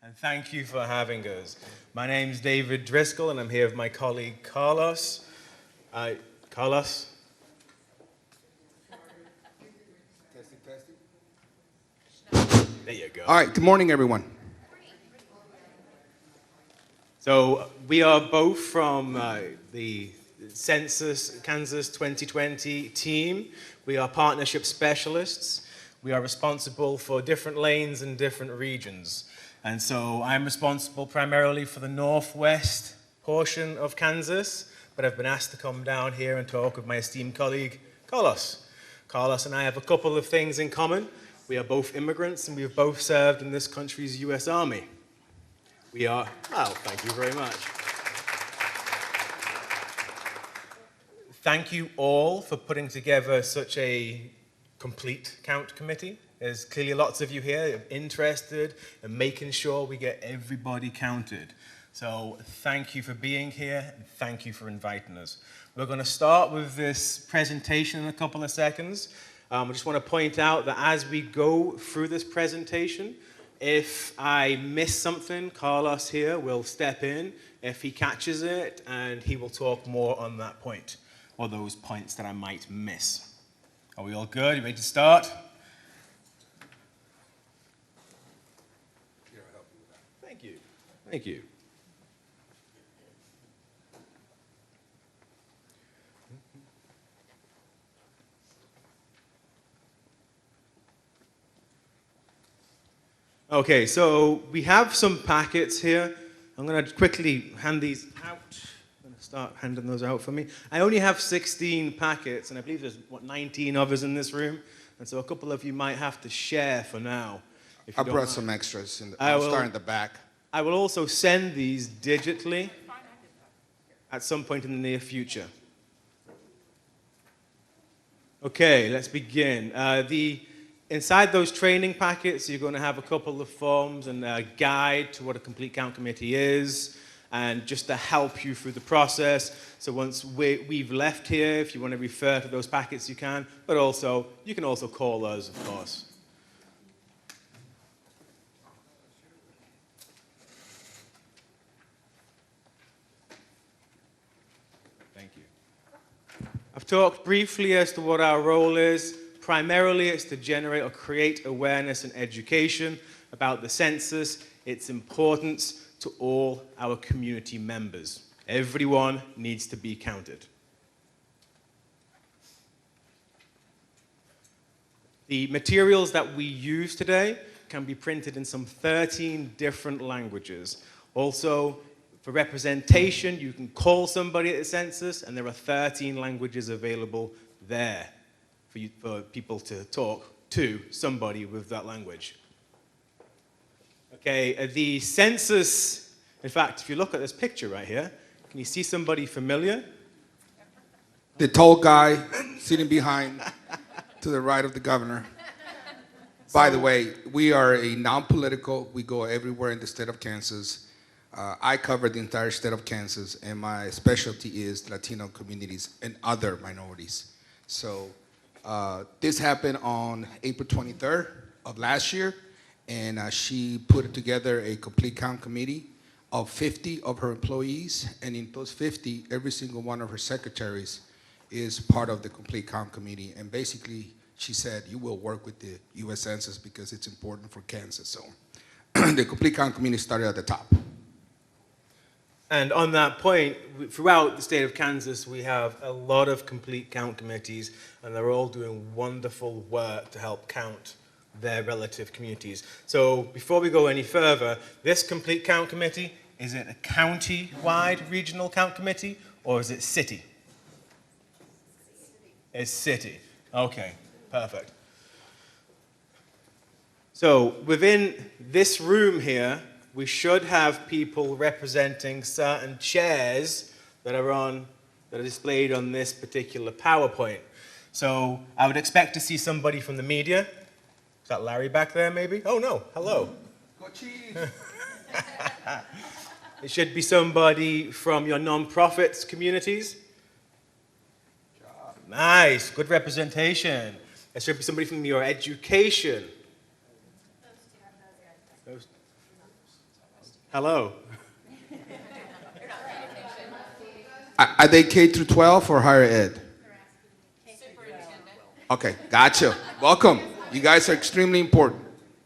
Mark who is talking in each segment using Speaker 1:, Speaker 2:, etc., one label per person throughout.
Speaker 1: and thank you for having us. My name's David Driscoll, and I'm here with my colleague Carlos. Carlos? There you go.
Speaker 2: All right, good morning, everyone.
Speaker 1: So we are both from the Census Kansas 2020 team. We are partnership specialists. We are responsible for different lanes and different regions. And so I'm responsible primarily for the northwest portion of Kansas, but I've been asked to come down here and talk with my esteemed colleague, Carlos. Carlos and I have a couple of things in common. We are both immigrants and we've both served in this country's US Army. We are, well, thank you very much. Thank you all for putting together such a complete count committee. There's clearly lots of you here interested in making sure we get everybody counted. So thank you for being here, and thank you for inviting us. We're going to start with this presentation in a couple of seconds. I just want to point out that as we go through this presentation, if I miss something, Carlos here will step in if he catches it, and he will talk more on that point, or those points that I might miss. Are we all good? You ready to start? Thank you. Thank you. Okay, so we have some packets here. I'm going to quickly hand these out. I'm going to start handing those out for me. I only have 16 packets, and I believe there's, 19 of us in this room. And so a couple of you might have to share for now.
Speaker 2: I brought some extras. I'll start in the back.
Speaker 1: I will also send these digitally at some point in the near future. Okay, let's begin. Inside those training packets, you're going to have a couple of forms and a guide to what a complete count committee is, and just to help you through the process. So once we've left here, if you want to refer to those packets, you can, but also, you can also call us, of course. Thank you. I've talked briefly as to what our role is. Primarily, it's to generate or create awareness and education about the census, its importance to all our community members. Everyone needs to be counted. The materials that we use today can be printed in some 13 different languages. Also, for representation, you can call somebody at the census, and there are 13 languages available there for people to talk to somebody with that language. Okay, the census, in fact, if you look at this picture right here, can you see somebody familiar?
Speaker 2: The tall guy sitting behind to the right of the governor. By the way, we are a non-political. We go everywhere in the state of Kansas. I cover the entire state of Kansas, and my specialty is Latino communities and other minorities. So this happened on April 23rd of last year, and she put together a complete count committee of 50 of her employees, and in those 50, every single one of her secretaries is part of the complete count committee. And basically, she said, you will work with the U.S. Census because it's important for Kansas. So the complete count committee started at the top.
Speaker 1: And on that point, throughout the state of Kansas, we have a lot of complete count committees, and they're all doing wonderful work to help count their relative communities. So before we go any further, this complete count committee, is it a county-wide regional count committee, or is it city? It's city. Okay, perfect. So within this room here, we should have people representing certain chairs that are displayed on this particular PowerPoint. So I would expect to see somebody from the media. Is that Larry back there, maybe? Oh, no. Hello.
Speaker 2: Go Chiefs.
Speaker 1: It should be somebody from your nonprofits communities. Nice. Good representation. It should be somebody from your education. Hello.
Speaker 2: Are they K through 12 or higher ed? Okay, gotcha. Welcome. You guys are extremely important.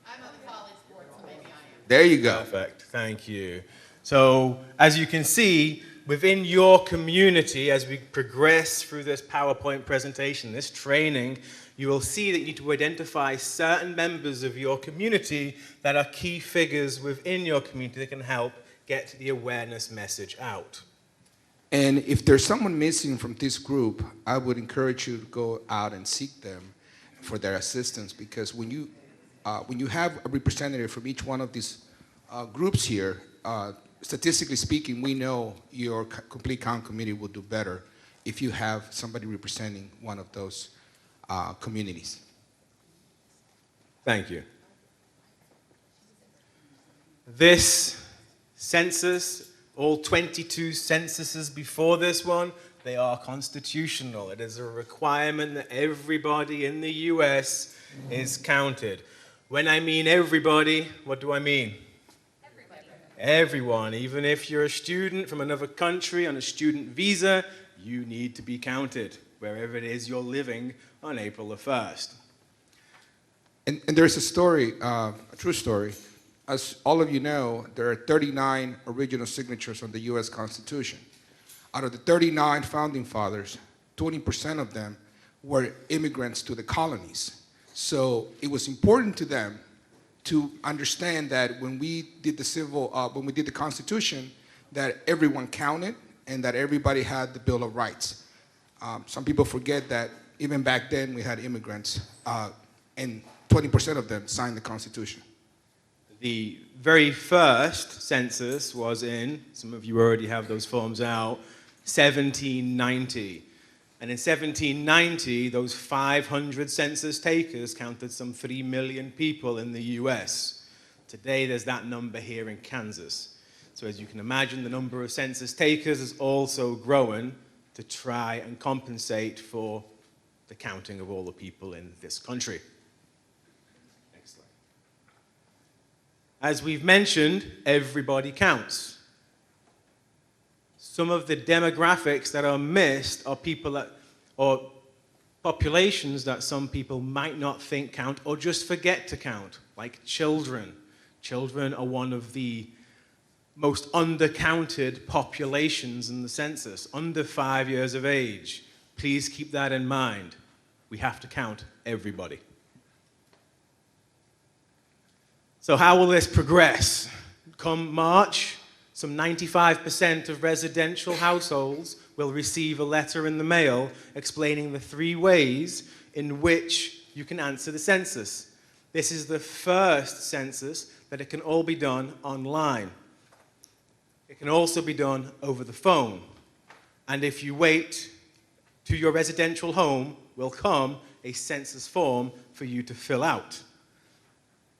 Speaker 3: I'm on the college board, so maybe I am.
Speaker 2: There you go.
Speaker 1: Perfect. Thank you. So, as you can see, within your community, as we progress through this PowerPoint presentation, this training, you will see that you need to identify certain members of your community that are key figures within your community that can help get the awareness message out.
Speaker 2: And if there's someone missing from this group, I would encourage you to go out and seek them for their assistance, because when you have a representative from each one of these groups here, statistically speaking, we know your complete count committee will do better if you have somebody representing one of those communities.
Speaker 1: Thank you. This census, all 22 censuses before this one, they are constitutional. It is a requirement that everybody in the US is counted. When I mean everybody, what do I mean?
Speaker 3: Everybody.
Speaker 1: Everyone. Even if you're a student from another country on a student visa, you need to be counted wherever it is you're living on April the 1st.
Speaker 2: And there's a story, a true story. As all of you know, there are 39 original signatures on the U.S. Constitution. Out of the 39 founding fathers, 20% of them were immigrants to the colonies. So it was important to them to understand that when we did the Constitution, that everyone counted and that everybody had the Bill of Rights. Some people forget that even back then we had immigrants, and 20% of them signed the Constitution.
Speaker 1: The very first census was in, some of you already have those forms out, 1790. And in 1790, those 500 census takers counted some 3 million people in the US. Today, there's that number here in Kansas. So as you can imagine, the number of census takers is also growing to try and compensate for the counting of all the people in this country. Next slide. As we've mentioned, everybody counts. Some of the demographics that are missed are people that, or populations that some people might not think count or just forget to count, like children. Children are one of the most undercounted populations in the census, under 5 years of age. Please keep that in mind. We have to count everybody. So how will this progress? Come March, some 95% of residential households will receive a letter in the mail explaining the 3 ways in which you can answer the census. This is the first census that it can all be done online. It can also be done over the phone. And if you wait to your residential home, will come a census form for you to fill out.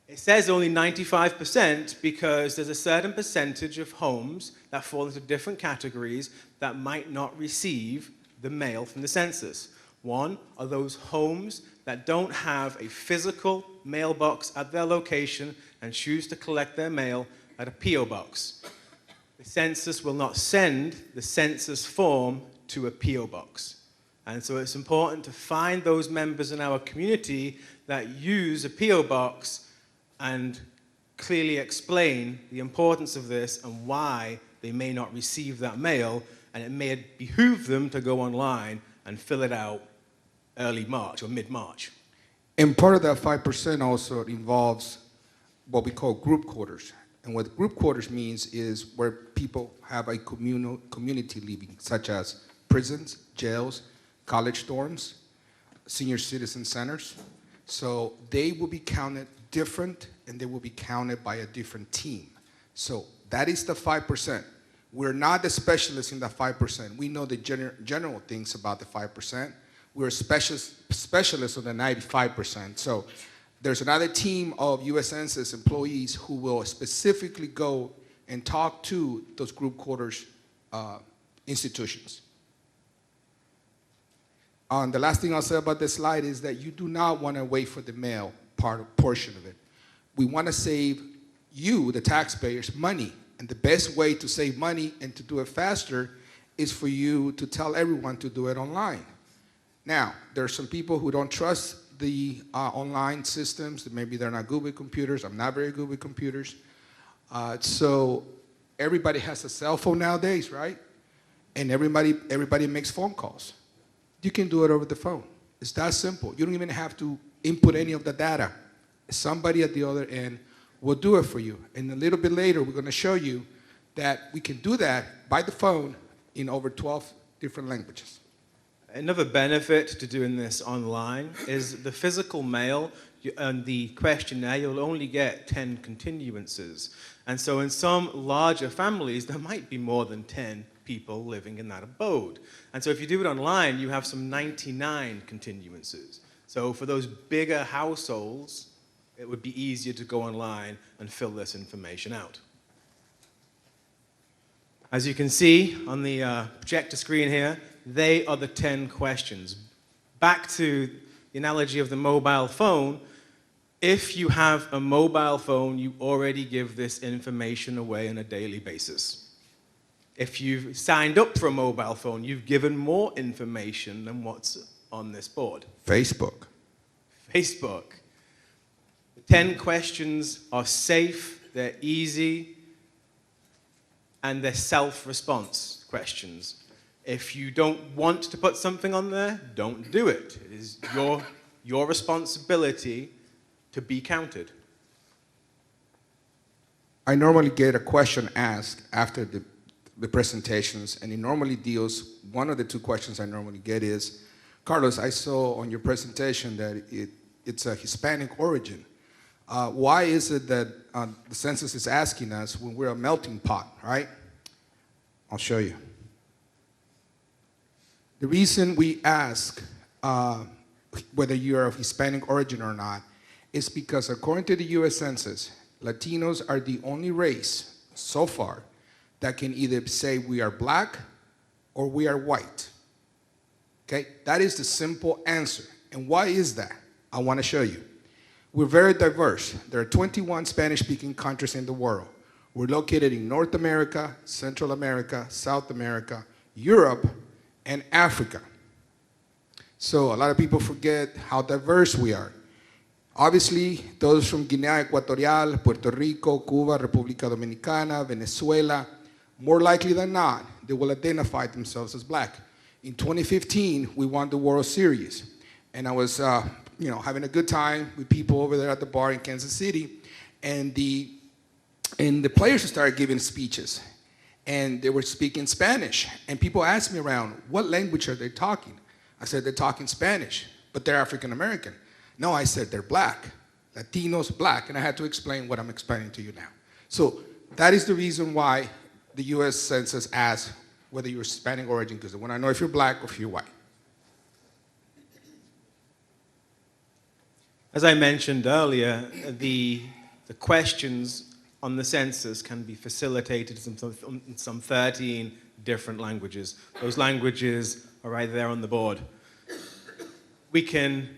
Speaker 1: It says only 95% because there's a certain percentage of homes that fall into different categories that might not receive the mail from the census. One are those homes that don't have a physical mailbox at their location and choose to collect their mail at a P.O. box. The census will not send the census form to a P.O. box. And so it's important to find those members in our community that use a P.O. box and clearly explain the importance of this and why they may not receive that mail, and it may behoove them to go online and fill it out early March or mid-March.
Speaker 2: And part of that 5% also involves what we call group quarters. And what group quarters means is where people have a community living, such as prisons, jails, college dorms, senior citizen centers. So they will be counted different, and they will be counted by a different team. So that is the 5%. We're not the specialists in the 5%. We know the general things about the 5%. We're specialists on the 95%. So there's another team of U.S. Census employees who will specifically go and talk to those group quarters institutions. The last thing I'll say about this slide is that you do not want to wait for the mail portion of it. We want to save you, the taxpayers, money, And the best way to save money and to do it faster is for you to tell everyone to do it online. Now, there are some people who don't trust the online systems. Maybe they're not good with computers. I'm not very good with computers. So everybody has a cell phone nowadays, right? And everybody makes phone calls. You can do it over the phone. It's that simple. You don't even have to input any of the data. Somebody at the other end will do it for you. And a little bit later, we're going to show you that we can do that by the phone in over 12 different languages.
Speaker 1: Another benefit to doing this online is the physical mail and the questionnaire, you'll only get 10 continuances. And so in some larger families, there might be more than 10 people living in that abode. And so if you do it online, you have some 99 continuances. So for those bigger households, it would be easier to go online and fill this information out. As you can see on the projector screen here, they are the 10 questions. Back to the analogy of the mobile phone, if you have a mobile phone, you already give this information away on a daily basis. If you've signed up for a mobile phone, you've given more information than what's on this board.
Speaker 2: Facebook.
Speaker 1: Facebook. The 10 questions are safe, they're easy, and they're self-response questions. If you don't want to put something on there, don't do it. It is your responsibility to be counted.
Speaker 2: I normally get a question asked after the presentations, and it normally deals, one of the two questions I normally get is, Carlos, I saw on your presentation that it's a Hispanic origin. Why is it that the census is asking us when we're a melting pot, right? I'll show you. The reason we ask whether you're of Hispanic origin or not is because according to the US Census, Latinos are the only race so far that can either say we are black or we are white. Okay, that is the simple answer. And why is that? I want to show you. We're very diverse. There are 21 Spanish-speaking countries in the world. We're located in North America, Central America, South America, Europe, and Africa. So a lot of people forget how diverse we are. Obviously, those from Guinea Equatorial, Puerto Rico, Cuba, República Dominicana, Venezuela, more likely than not, they will identify themselves as black. In 2015, we won the World Series, and I was having a good time with people over there at the bar in Kansas City, and the players started giving speeches. And they were speaking Spanish. And people asked me around, what language are they talking? I said, they're talking Spanish, but they're African American. No, I said, they're black. Latinos, black. And I had to explain what I'm explaining to you now. So that is the reason why the US Census asks whether you're Hispanic origin, because they want to know if you're black or if you're white.
Speaker 1: As I mentioned earlier, the questions on the census can be facilitated in some 13 different languages. Those languages are right there on the board. We can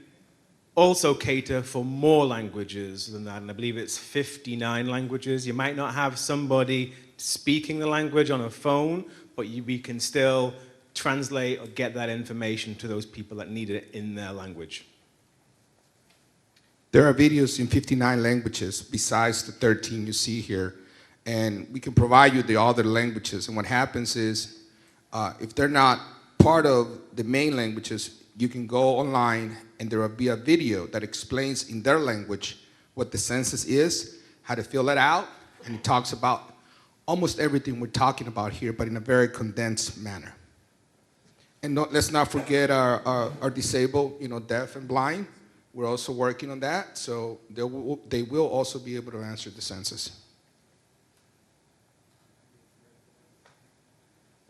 Speaker 1: also cater for more languages than that, and I believe it's 59 languages. You might not have somebody speaking the language on a phone, but we can still translate or get that information to those people that need it in their language.
Speaker 2: There are videos in 59 languages besides the 13 you see here, and we can provide you the other languages. And what happens is, if they're not part of the main languages, you can go online and there will be a video that explains in their language what the census is, how to fill it out, and it talks about almost everything we're talking about here, but in a very condensed manner. And let's not forget our disabled, deaf and blind. We're also working on that, so they will also be able to answer the census.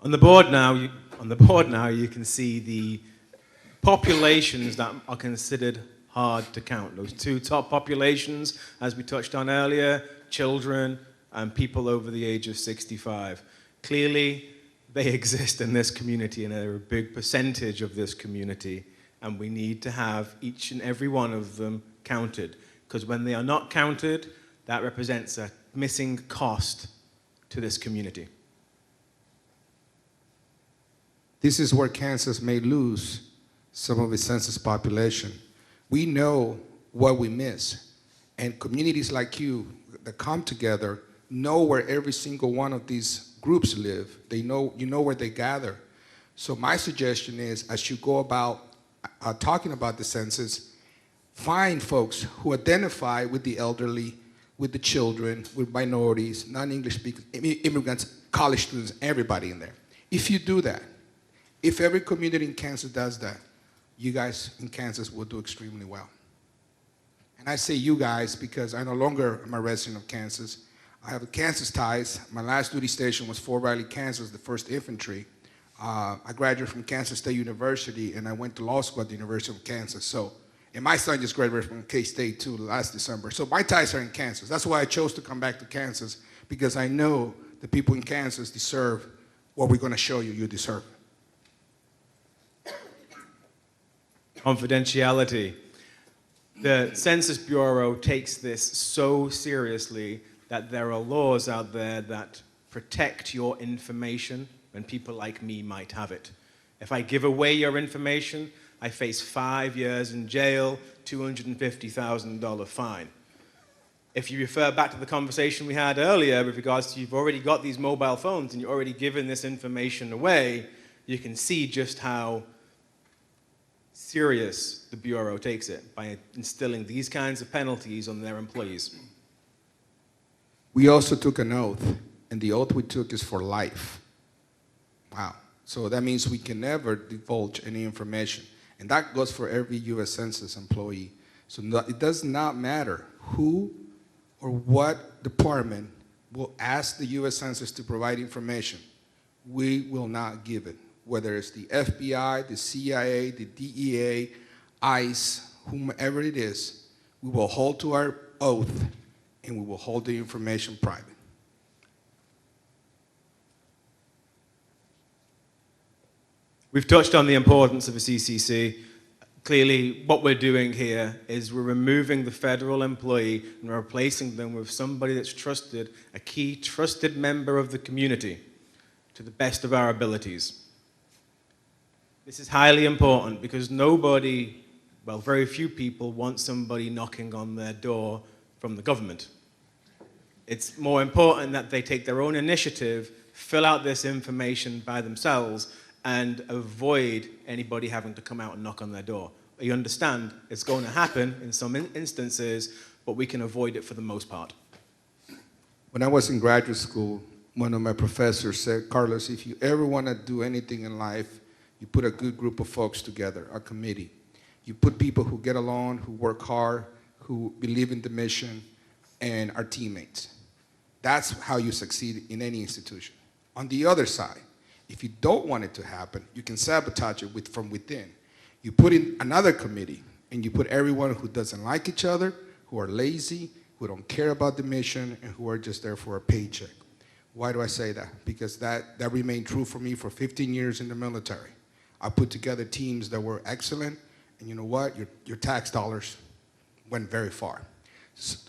Speaker 1: On the board now, you can see the populations that are considered hard to count. Those two top populations, as we touched on earlier, children and people over the age of 65. Clearly, they exist in this community, and they're a big percentage of this community. And we need to have each and every one of them counted. Because when they are not counted, that represents a missing cost to this community.
Speaker 2: This is where Kansas may lose some of its census population. We know what we miss, and communities like you that come together know where every single one of these groups live. They know, you know where they gather. So my suggestion is, as you go about talking about the census, find folks who identify with the elderly, with the children, with minorities, non-English speakers, immigrants, college students, everybody in there. If you do that, if every community in Kansas does that, you guys in Kansas will do extremely well. And I say you guys because I no longer am a resident of Kansas. I have Kansas ties. My last duty station was Fort Riley, Kansas, the 1st Infantry. I graduated from Kansas State University, and I went to law school at the University of Kansas. So, and my son just graduated from K-State too last December. So my ties are in Kansas. That's why I chose to come back to Kansas, because I know the people in Kansas deserve what we're going to show you you deserve.
Speaker 1: Confidentiality. The Census Bureau takes this so seriously that there are laws out there that protect your information when people like me might have it. If I give away your information, I face 5 years in jail, $250,000 fine. If you refer back to the conversation we had earlier with regards to you've already got these mobile phones and you're already given this information away, you can see just how serious the Bureau takes it by instilling these kinds of penalties on their employees.
Speaker 2: We also took an oath, and the oath we took is for life. Wow. So that means we can never divulge any information. And that goes for every U.S. Census employee. So it does not matter who or what department will ask the U.S. Census to provide information. We will not give it. Whether it's the FBI, the CIA, the DEA, ICE, whomever it is, we will hold to our oath and we will hold the information private.
Speaker 1: We've touched on the importance of a CCC. Clearly, what we're doing here is we're removing the federal employee and replacing them with somebody that's trusted, a key trusted member of the community to the best of our abilities. This is highly important because nobody, well, very few people want somebody knocking on their door from the government. It's more important that they take their own initiative, fill out this information by themselves, and avoid anybody having to come out and knock on their door. You understand it's going to happen in some instances, but we can avoid it for the most part.
Speaker 2: When I was in graduate school, one of my professors said, Carlos, if you ever want to do anything in life, you put a good group of folks together, a committee. You put people who get along, who work hard, who believe in the mission, and are teammates. That's how you succeed in any institution. On the other side, if you don't want it to happen, you can sabotage it from within. You put in another committee, and you put everyone who doesn't like each other, who are lazy, who don't care about the mission, and who are just there for a paycheck. Why do I say that? Because that remained true for me for 15 years in the military. I put together teams that were excellent, and you know what? Your tax dollars went very far,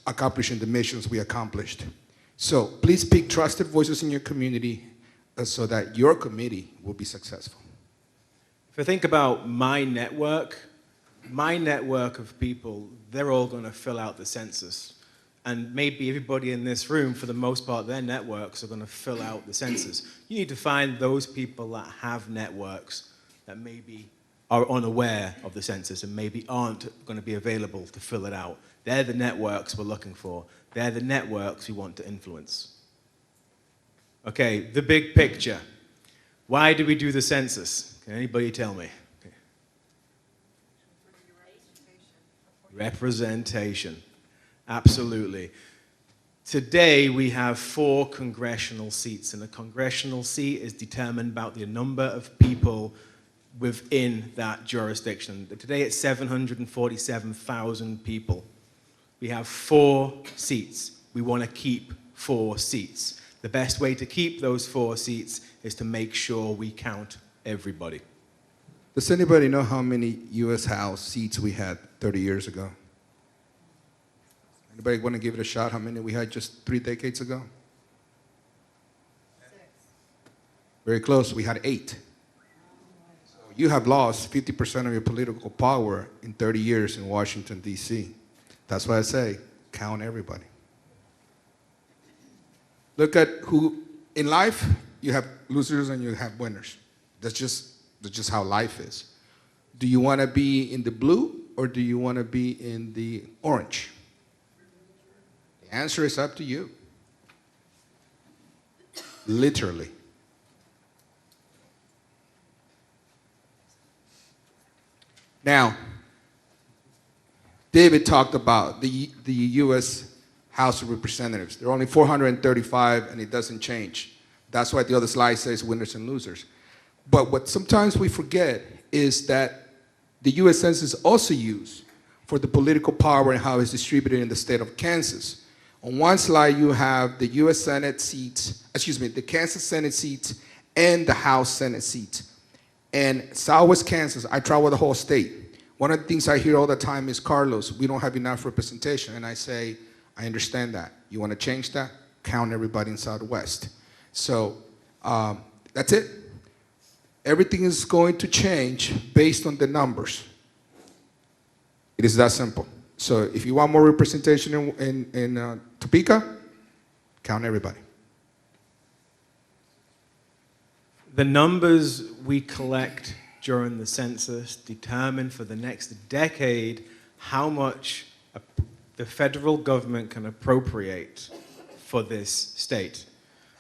Speaker 2: accomplishing the missions we accomplished. So please pick trusted voices in your community so that your committee will be successful.
Speaker 1: If I think about my network of people, they're all going to fill out the census. And maybe everybody in this room, for the most part, their networks are going to fill out the census. You need to find those people that have networks that maybe are unaware of the census and maybe aren't going to be available to fill it out. They're the networks we're looking for. They're the networks we want to influence. Okay, the big picture. Why do we do the census? Can anybody tell me? Okay. Representation. Absolutely. Today we have 4 congressional seats, and a congressional seat is determined by the number of people within that jurisdiction. Today it's 747,000 people. We have 4 seats. We want to keep 4 seats. The best way to keep those 4 seats is to make sure we count everybody.
Speaker 2: Does anybody know how many U.S. House seats we had 30 years ago? Anybody want to give it a shot? How many we had just 3 decades ago? Very close. We had 8. So you have lost 50% of your political power in 30 years in Washington, D.C. That's why I say, count everybody. Look at who, in life, you have losers and you have winners. That's just how life is. Do you want to be in the blue or do you want to be in the orange? The answer is up to you. Literally. Now, David talked about the U.S. House of Representatives. There are only 435 and it doesn't change. That's why the other slide says winners and losers. But what sometimes we forget is that the U.S. Census is also used for the political power and how it's distributed in the state of Kansas. On one slide, you have the U.S. Senate seats, the Kansas Senate seats and the House Senate seats. And Southwest Kansas, I travel the whole state. One of the things I hear all the time is, Carlos, we don't have enough representation. And I say, I understand that. You want to change that? Count everybody in Southwest. So that's it. Everything is going to change based on the numbers. It is that simple. So if you want more representation in Topeka, count everybody.
Speaker 1: The numbers we collect during the census determine for the next decade how much the federal government can appropriate for this state.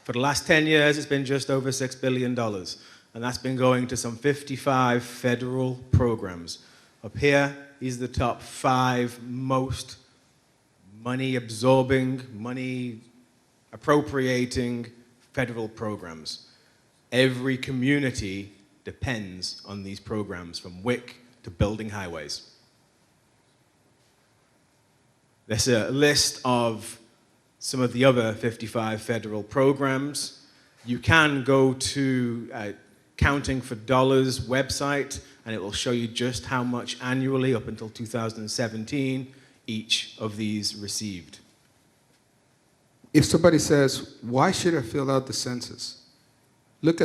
Speaker 1: For the last 10 years, it's been just over $6 billion, and that's been going to some 55 federal programs. Up here, these are the top 5 most money-absorbing, money-appropriating federal programs. Every community depends on these programs, from WIC to building highways. There's a list of some of the other 55 federal programs. You can go to Counting for Dollars website, and it will show you just how much annually, up until 2017, each of these received.
Speaker 2: If somebody says, why should I fill out the census? Look,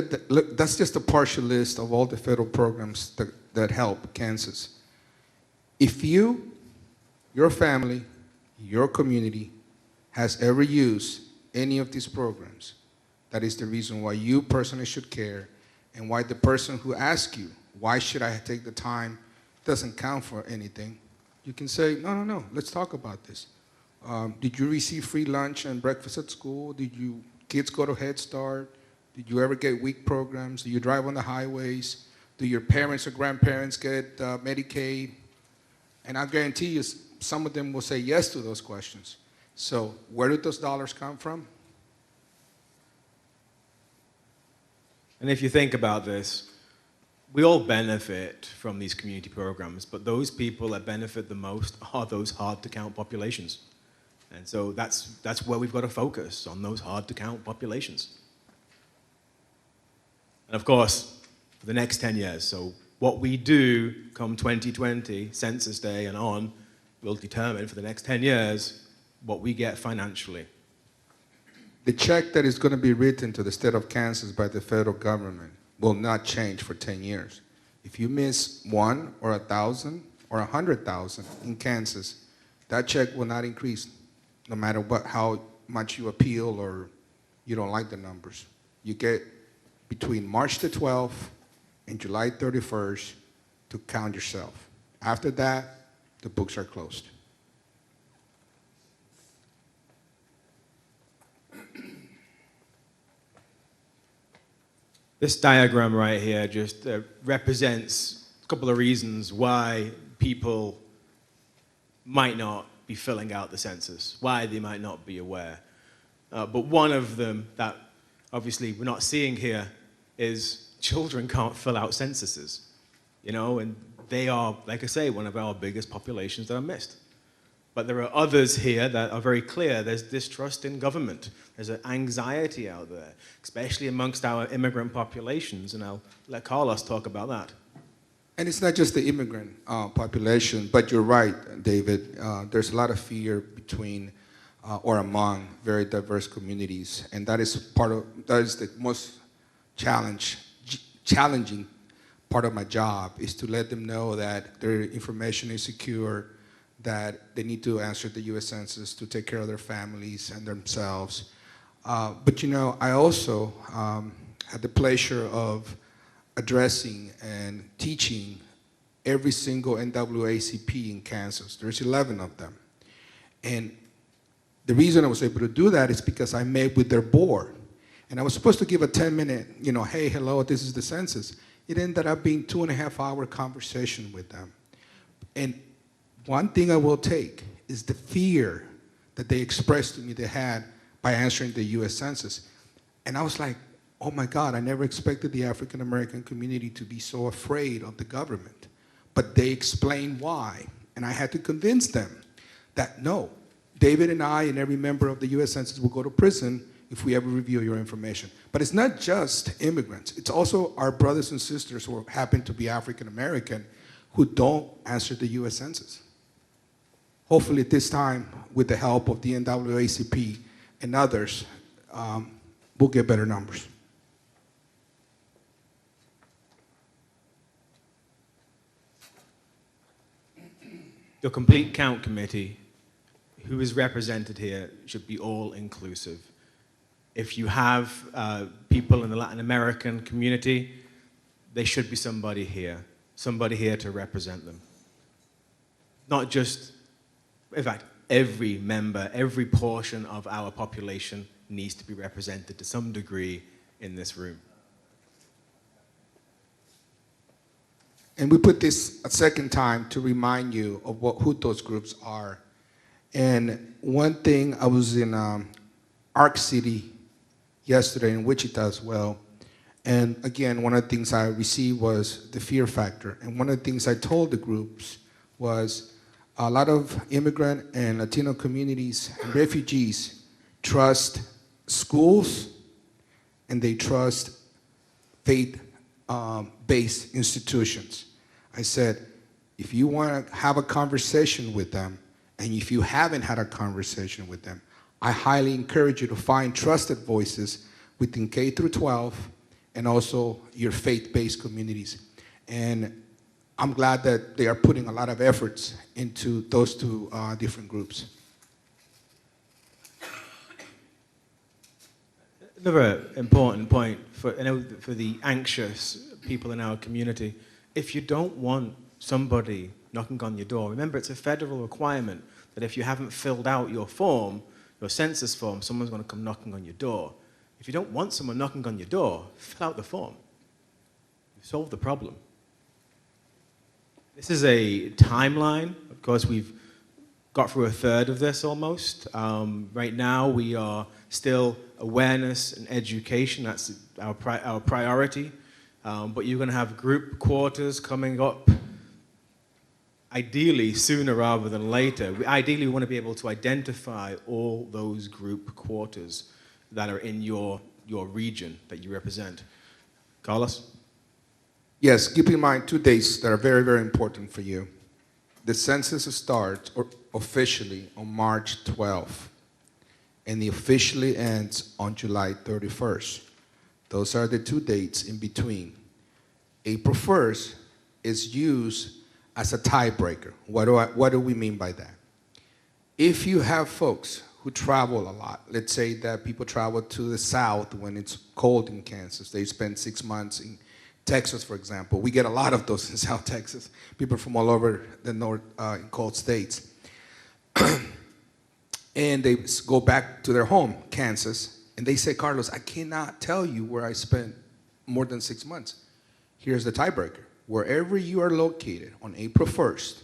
Speaker 2: that's just a partial list of all the federal programs that help Kansas. If you, your family, your community has ever used any of these programs, that is the reason why you personally should care, and why the person who asks you, why should I take the time, doesn't count for anything. You can say, no, let's talk about this. Did you receive free lunch and breakfast at school? Did you kids go to Head Start? Did you ever get WIC programs? Do you drive on the highways? Do your parents or grandparents get Medicaid? And I guarantee you, some of them will say yes to those questions. So where do those dollars come from?
Speaker 1: And if you think about this, we all benefit from these community programs, but those people that benefit the most are those hard-to-count populations. And so that's where we've got to focus, on those hard-to-count populations. And of course, for the next 10 years, so what we do come 2020, Census Day and on, will determine for the next 10 years what we get financially.
Speaker 2: The check that is going to be written to the state of Kansas by the federal government will not change for 10 years. If you miss 1 or 1,000 or 100,000 in Kansas, that check will not increase no matter how much you appeal or you don't like the numbers. You get between March the 12th and July 31st to count yourself. After that, the books are closed.
Speaker 1: This diagram right here just represents a couple of reasons why people might not be filling out the census, why they might not be aware. But one of them that obviously we're not seeing here is children can't fill out censuses, and they are, like I say, one of our biggest populations that are missed. But there are others here that are very clear. There's distrust in government. There's an anxiety out there, especially amongst our immigrant populations, and I'll let Carlos talk about that.
Speaker 2: And it's not just the immigrant population, but you're right, David. There's a lot of fear between or among very diverse communities, and that is the most challenging part of my job is to let them know that their information is secure, that they need to answer the U.S. Census to take care of their families and themselves. But you know, I also had the pleasure of addressing and teaching every single NAACP in Kansas. There's 11 of them. And the reason I was able to do that is because I met with their board. And I was supposed to give a 10-minute, you know, hey, hello, this is the census. It ended up being 2.5-hour conversation with them. And one thing I will take is the fear that they expressed to me they had by answering the U.S. Census. And I was like, oh my God, I never expected the African American community to be so afraid of the government. But they explained why. And I had to convince them that no, David and I and every member of the U.S. Census will go to prison if we ever reveal your information. But it's not just immigrants. It's also our brothers and sisters who happen to be African American who don't answer the U.S. Census. Hopefully this time, with the help of the NAACP and others, we'll get better numbers.
Speaker 1: The complete count committee, who is represented here, should be all inclusive. If you have people in the Latin American community, there should be somebody here to represent them. Not just, in fact, every member, every portion of our population needs to be represented to some degree in this room.
Speaker 2: And we put this a second time to remind you of who those groups are. And one thing, I was in Arc City yesterday, in Wichita as well. And again, one of the things I received was the fear factor. And one of the things I told the groups was a lot of immigrant and Latino communities and refugees trust schools and they trust faith-based institutions. I said, if you want to have a conversation with them, and if you haven't had a conversation with them, I highly encourage you to find trusted voices within K through 12 and also your faith-based communities. And I'm glad that they are putting a lot of efforts into those two different groups.
Speaker 1: Another important point for the anxious people in our community, if you don't want somebody knocking on your door, remember it's a federal requirement that if you haven't filled out your form, your census form, someone's going to come knocking on your door. If you don't want someone knocking on your door, fill out the form. You solve the problem. This is a timeline. Of course, we've got through a third of this almost. Right now, we are still awareness and education. That's our priority. But you're going to have group quarters coming up, ideally sooner rather than later. Ideally, we want to be able to identify all those group quarters that are in your region that you represent. Carlos?
Speaker 2: Yes, keep in mind 2 dates that are very, very important for you. The census starts officially on March 12th, and it officially ends on July 31st. Those are the 2 dates in between. April 1st is used as a tiebreaker. What do we mean by that? If you have folks who travel a lot, let's say that people travel to the south when it's cold in Kansas, they spend 6 months in Texas, for example. We get a lot of those in South Texas, people from all over the north in cold states. And they go back to their home, Kansas, and they say, Carlos, I cannot tell you where I spent more than 6 months. Here's the tiebreaker. Wherever you are located on April 1st,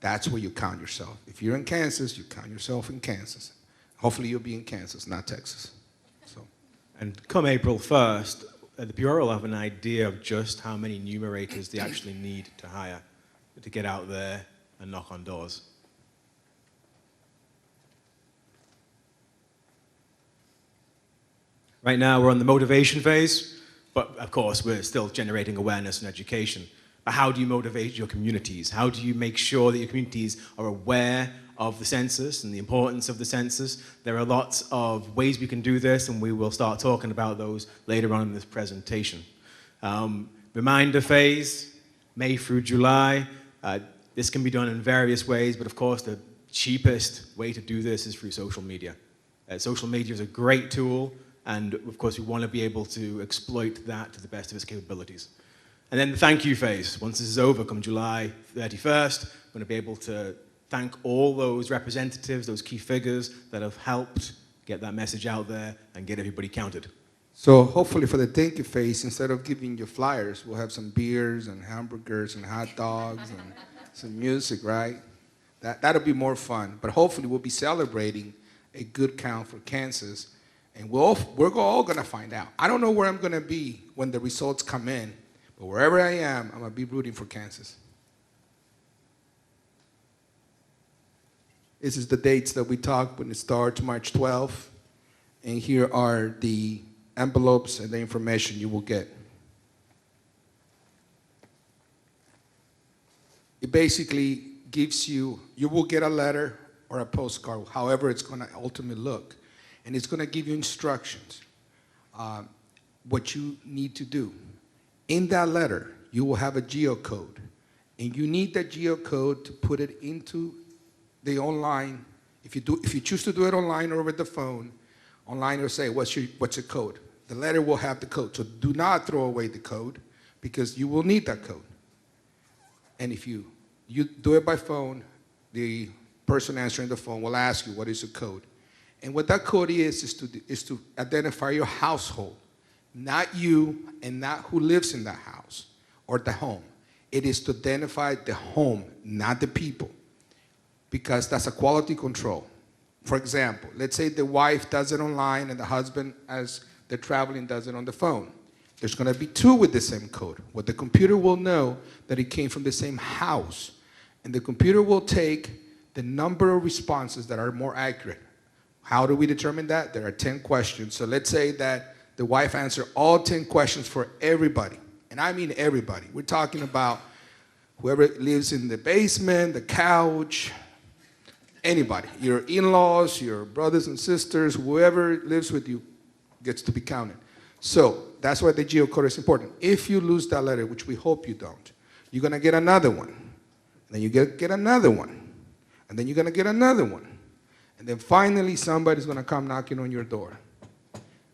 Speaker 2: that's where you count yourself. If you're in Kansas, you count yourself in Kansas. Hopefully you'll be in Kansas, not Texas. So.
Speaker 1: And come April 1st, the Bureau will have an idea of just how many numerators they actually need to hire to get out there and knock on doors. Right now, we're on the motivation phase, but of course, we're still generating awareness and education. But how do you motivate your communities? How do you make sure that your communities are aware of the census and the importance of the census. There are lots of ways we can do this, and we will start talking about those later on in this presentation. Reminder phase, May through July. This can be done in various ways, but of course the cheapest way to do this is through social media. Social media is a great tool, and of course we want to be able to exploit that to the best of its capabilities. And then the thank you phase. Once this is over, come July 31st, we're going to be able to thank all those representatives, those key figures that have helped get that message out there and get everybody counted.
Speaker 2: So hopefully for the thank you phase, instead of giving you flyers, we'll have some beers and hamburgers and hot dogs and some music, right? That'll be more fun. But hopefully we'll be celebrating a good count for Kansas, and we're all going to find out. I don't know where I'm going to be when the results come in, but wherever I am, I'm going to be rooting for Kansas. This is the dates that we talked when it starts, March 12th, and here are the envelopes and the information you will get. It basically gives you will get a letter or a postcard, however it's going to ultimately look, and it's going to give you instructions, what you need to do. In that letter, you will have a geocode, and you need that geocode to put it into the online. If you choose to do it online or over the phone, online will say, what's your code? The letter will have the code, so do not throw away the code because you will need that code. And if you do it by phone, the person answering the phone will ask you what is the code. And what that code is to identify your household, not you and not who lives in that house or the home. It is to identify the home, not the people, because that's a quality control. For example, let's say the wife does it online and the husband, as they're traveling, does it on the phone. There's going to be two with the same code. What the computer will know that it came from the same house, and the computer will take the number of responses that are more accurate. How do we determine that? There are 10 questions. So let's say that the wife answered all 10 questions for everybody, and I mean everybody. We're talking about whoever lives in the basement, the couch, anybody. Your in-laws, your brothers and sisters, whoever lives with you gets to be counted. So that's why the geocode is important. If you lose that letter, which we hope you don't, you're going to get another one. And then you get another one. And then you're going to get another one. And then finally somebody's going to come knocking on your door.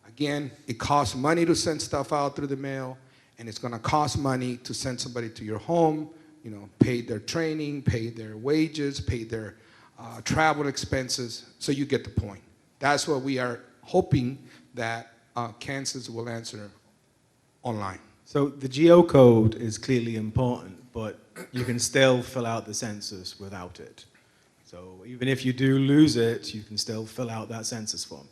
Speaker 2: Again, it costs money to send stuff out through the mail, and it's going to cost money to send somebody to your home, pay their training, pay their wages, pay their travel expenses, so you get the point. That's what we are hoping that Kansas will answer online.
Speaker 1: So the Geocode is clearly important, but you can still fill out the census without it. So even if you do lose it, you can still fill out that census form.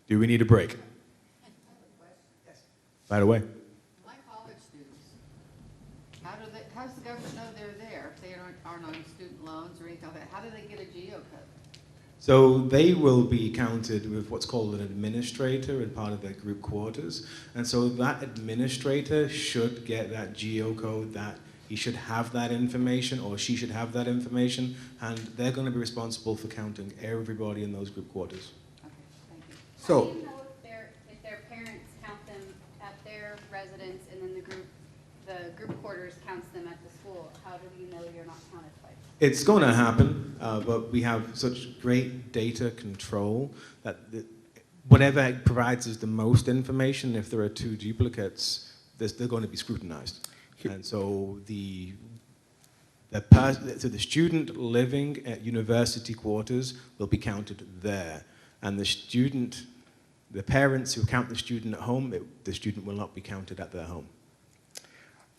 Speaker 1: Do we need a break? Yes. By the way.
Speaker 3: My college students, how does the government know they're there if they aren't on student loans or anything like that? How do they get a geocode?
Speaker 1: So they will be counted with what's called an administrator in part of their group quarters. And so that administrator should get that geocode, that he should have that information or she should have that information, and they're going to be responsible for counting everybody in those group quarters.
Speaker 3: Okay, thank you.
Speaker 2: So,
Speaker 4: How do you know if their parents count them at their residence and then the group quarters counts them at the school? How do you know you're not counted twice?
Speaker 1: It's going to happen, but we have such great data control that whatever provides us the most information, if there are two duplicates, they're going to be scrutinized. And so the student living at university quarters will be counted there. And the parents who count the student at home, the student will not be counted at their home.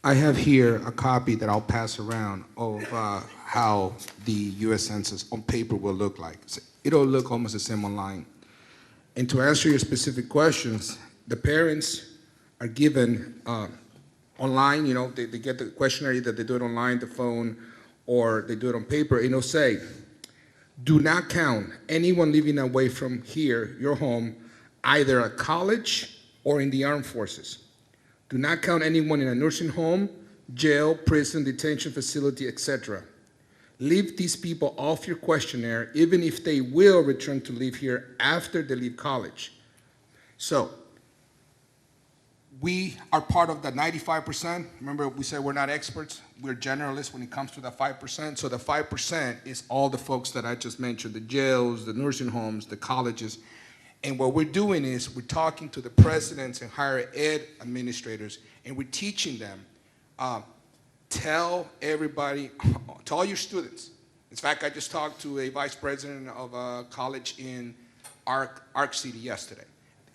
Speaker 2: I have here a copy that I'll pass around of how the U.S. Census on paper will look like. It'll look almost the same online. And to answer your specific questions, the parents are given online, they get the questionnaire, either they do it online, the phone, or they do it on paper, and it'll say, do not count anyone living away from here, your home, either at college or in the armed forces. Do not count anyone in a nursing home, jail, prison, detention facility, etc. Leave these people off your questionnaire, even if they will return to live here after they leave college. So, we are part of the 95%. Remember, we said we're not experts. We're generalists when it comes to the 5%. So the 5% is all the folks that I just mentioned, the jails, the nursing homes, the colleges. And what we're doing is we're talking to the presidents and higher ed administrators, and we're teaching them, tell everybody, to all your students. In fact, I just talked to a vice president of a college in Arc City yesterday.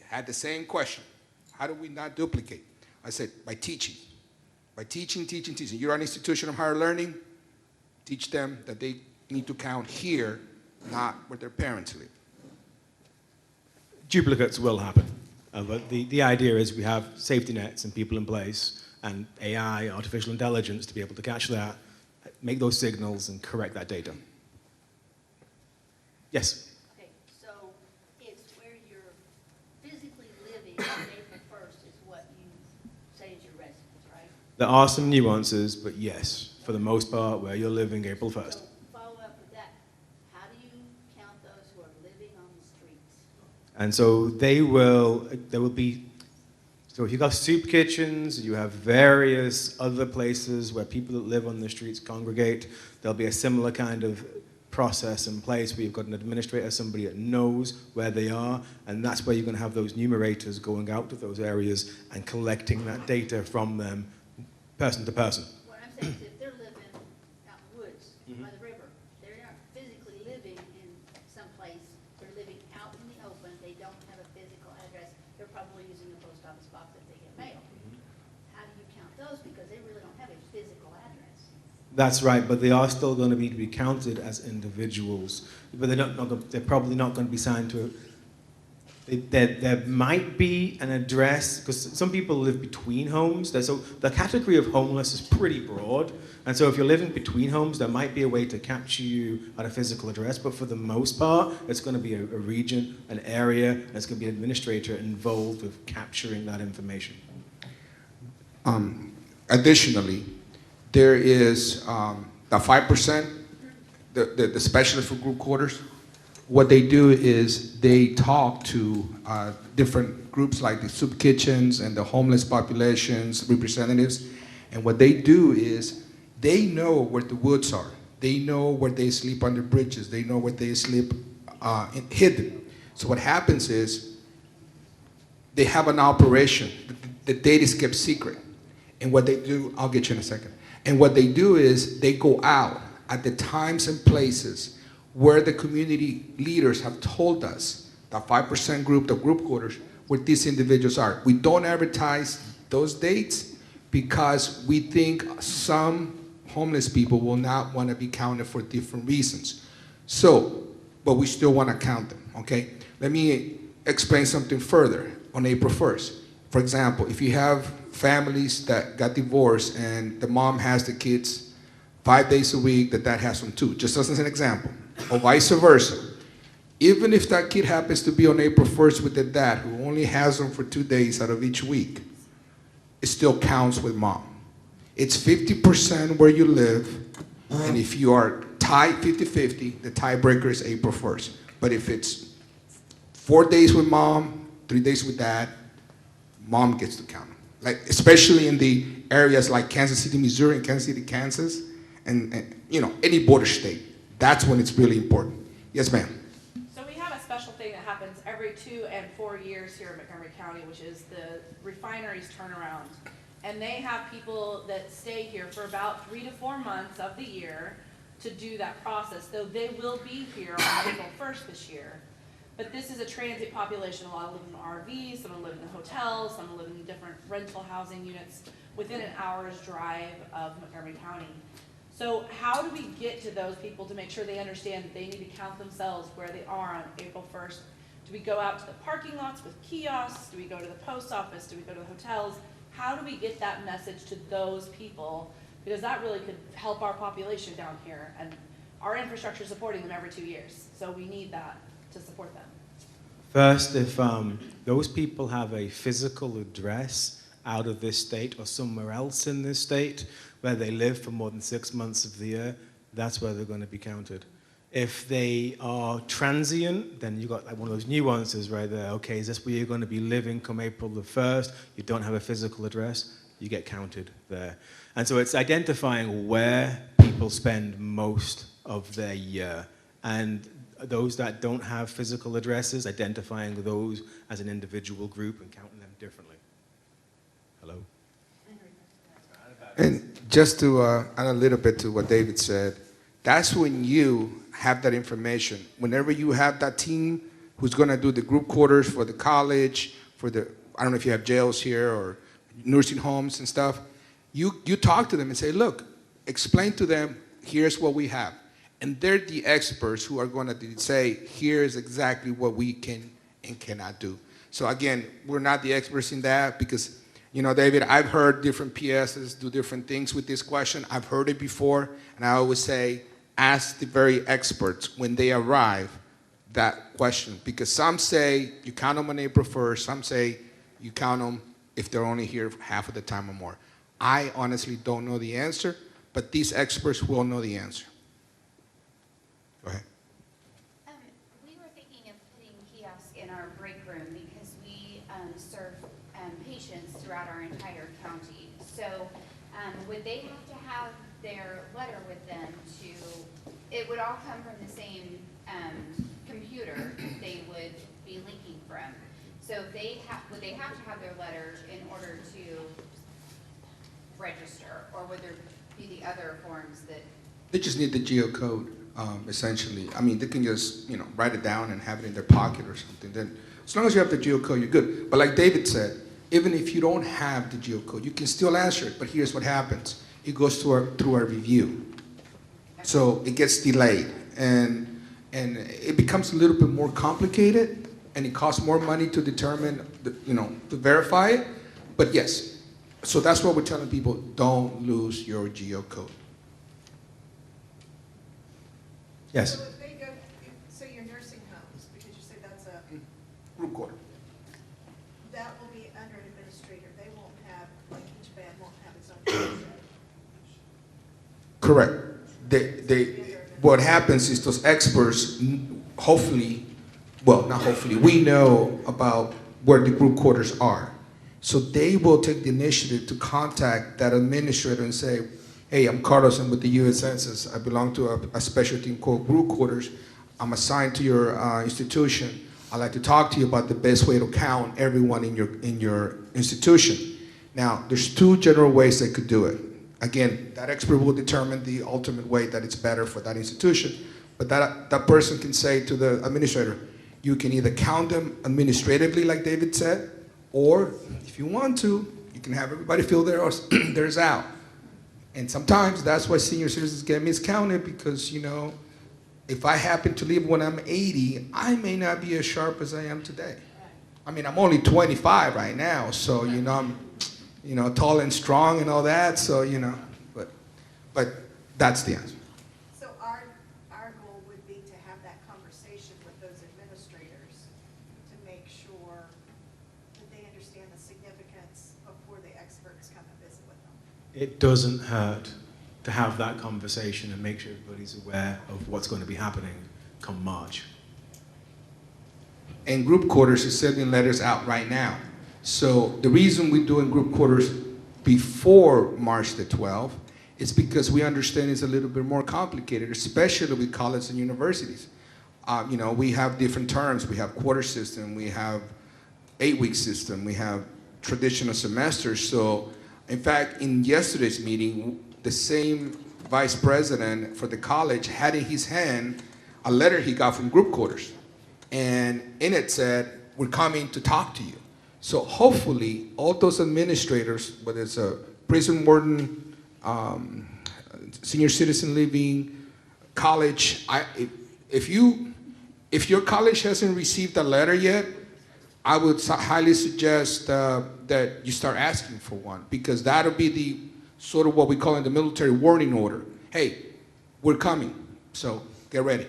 Speaker 2: Had the same question. How do we not duplicate? I said, by teaching. By teaching. You're an institution of higher learning, teach them that they need to count here, not where their parents live.
Speaker 1: Duplicates will happen, but the idea is we have safety nets and people in place, and AI, artificial intelligence, to be able to catch that, make those signals, and correct that data. Yes?
Speaker 5: Okay, so it's where you're physically living on April 1st is what you say is your residence, right?
Speaker 1: There are some nuances, but yes, for the most part, where you're living April 1st.
Speaker 5: So follow up with that. How do you count those who are living on the streets?
Speaker 1: And so there will be, so if you've got soup kitchens, you have various other places where people that live on the streets congregate, there'll be a similar kind of process in place where you've got an administrator, somebody that knows where they are, and that's where you're going to have those numerators going out to those areas and collecting that data from them, person to person.
Speaker 5: What I'm saying is if they're living out in the woods, by the river, they're not physically living in some place, they're living out in the open, they don't have a physical address, they're probably using the post office box if they get mail. How do you count those? Because they really don't have a physical address.
Speaker 1: That's right, but they are still going to be counted as individuals. But they're probably not going to be signed to there might be an address, because some people live between homes. So the category of homeless is pretty broad. And so if you're living between homes, there might be a way to capture you at a physical address. But for the most part, it's going to be a region, an area, and it's going to be an administrator involved with capturing that information.
Speaker 2: Additionally, there is the 5%, the specialist for group quarters. What they do is they talk to different groups like the soup kitchens and the homeless populations representatives. And what they do is they know where the woods are. They know where they sleep under bridges. They know where they sleep hidden. So what happens is they have an operation. The data is kept secret. And what they do, I'll get you in a second. And what they do is they go out at the times and places where the community leaders have told us, the 5% group, the group quarters, where these individuals are. We don't advertise those dates because we think some homeless people will not want to be counted for different reasons. So, but we still want to count them, okay? Let me explain something further on April 1st. For example, if you have families that got divorced and the mom has the kids 5 days a week, the dad has them too, just as an example, or vice versa. Even if that kid happens to be on April 1st with the dad who only has them for 2 days out of each week, it still counts with mom. It's 50% where you live, and if you are tied 50-50, the tiebreaker is April 1st. But if it's 4 days with mom, 3 days with dad, mom gets to count them. Like, especially in the areas like Kansas City, Missouri, and Kansas City, Kansas, and you know, any border state. That's when it's really important. Yes, ma'am.
Speaker 6: So we have a special thing that happens every 2 and 4 years here in Montgomery County, which is the refineries turnaround. And they have people that stay here for about 3 to 4 months of the year to do that process, though they will be here on April 1st this year. But this is a transient population. A lot live in RVs, some live in hotels, some live in different rental housing units within an hour's drive of Montgomery County. So how do we get to those people to make sure they understand that they need to count themselves where they are on April 1st? Do we go out to the parking lots with kiosks? Do we go to the post office? Do we go to the hotels? How do we get that message to those people? Because that really could help our population down here, and our infrastructure is supporting them every 2 years. So we need that to support them.
Speaker 1: First, if those people have a physical address out of this state or somewhere else in this state where they live for more than 6 months of the year, that's where they're going to be counted. If they are transient, then you've got like one of those nuances right there. Okay, is this where you're going to be living come April the 1st? You don't have a physical address, you get counted there. And so it's identifying where people spend most of their year. And those that don't have physical addresses, identifying those as an individual group and counting them differently. Hello?
Speaker 2: And just to add a little bit to what David said, that's when you have that information. Whenever you have that team who's going to do the group quarters for the college, for the, I don't know if you have jails here or nursing homes and stuff, you talk to them and say, look, explain to them, here's what we have. And they're the experts who are going to say, here's exactly what we can and cannot do. So again, we're not the experts in that because, you know, David, I've heard different PSs do different things with this question. I've heard it before, and I always say, ask the very experts when they arrive that question. Because some say you count them on April 1st, some say you count them if they're only here half of the time or more. I honestly don't know the answer, but these experts will know the answer. Go ahead.
Speaker 7: We were thinking of putting kiosks in our break room because we serve patients throughout our entire county. So would they have to have their letter with them to, it would all come from the same computer they would be linking from. So would they have to have their letter in order to register, or would there be the other forms that?
Speaker 2: They just need the Geocode, essentially. I mean, they can just, you know, write it down and have it in their pocket or something. Then, as long as you have the Geocode, you're good. But like David said, even if you don't have the Geocode, you can still answer it. But here's what happens: it goes through our review, so it gets delayed, and it becomes a little bit more complicated, and it costs more money to determine, to verify it. But yes. So that's what we're telling people, don't lose your Geocode.
Speaker 1: Yes?
Speaker 8: So if they go, so your nursing homes, because you said that's a,
Speaker 2: Group quarter.
Speaker 8: that will be under an administrator. They won't have, like each band won't have its own administrator.
Speaker 2: Correct. What happens is those experts, hopefully, well, not hopefully, we know about where the group quarters are. So they will take the initiative to contact that administrator and say, hey, I'm Carlos, I'm with the U.S. Census. I belong to a special team called group quarters. I'm assigned to your institution. I'd like to talk to you about the best way to count everyone in your institution. Now, there's two general ways they could do it. Again, that expert will determine the ultimate way that it's better for that institution. But that person can say to the administrator, you can either count them administratively, like David said, or if you want to, you can have everybody fill theirs out. And sometimes that's why senior citizens get miscounted because, if I happen to live when I'm 80, I may not be as sharp as I am today. I mean, I'm only 25 right now, so, I'm, tall and strong and all that, so, but that's the answer.
Speaker 8: So our goal would be to have that conversation with those administrators to make sure that they understand the significance before the experts come and visit with them.
Speaker 1: It doesn't hurt to have that conversation and make sure everybody's aware of what's going to be happening come March.
Speaker 2: And group quarters is sending letters out right now. So the reason we're doing group quarters before March the 12th is because we understand it's a little bit more complicated, especially with colleges and universities. We have different terms. We have quarter system, we have 8-week system, we have traditional semesters. So in fact, in yesterday's meeting, the same vice president for the college had in his hand a letter he got from group quarters. And in it said, we're coming to talk to you. So hopefully, all those administrators, whether it's a prison warden, senior citizen living, college, if your college hasn't received a letter yet, I would highly suggest that you start asking for one, because that'll be the sort of what we call in the military warning order. Hey, we're coming, so get ready.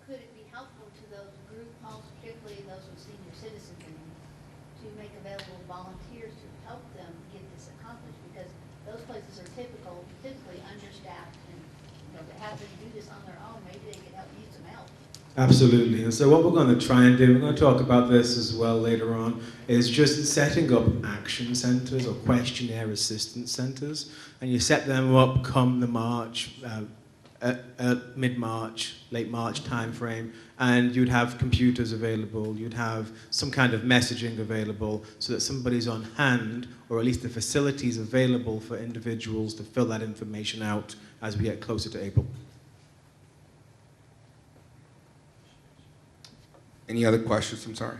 Speaker 5: Could it be helpful to those group homes, particularly those with senior citizens in them, to make available volunteers to help them get this accomplished, because those places are typically understaffed, and, you know, to have them do this on their own, maybe they could help use some help.
Speaker 1: Absolutely. And so what we're going to try and do, we're going to talk about this as well later on, is just setting up action centers or questionnaire assistance centers. And you set them up come the March, mid-March, late March timeframe, and you'd have computers available, you'd have some kind of messaging available so that somebody's on hand, or at least the facilities available for individuals to fill that information out as we get closer to April.
Speaker 2: Any other questions? I'm sorry.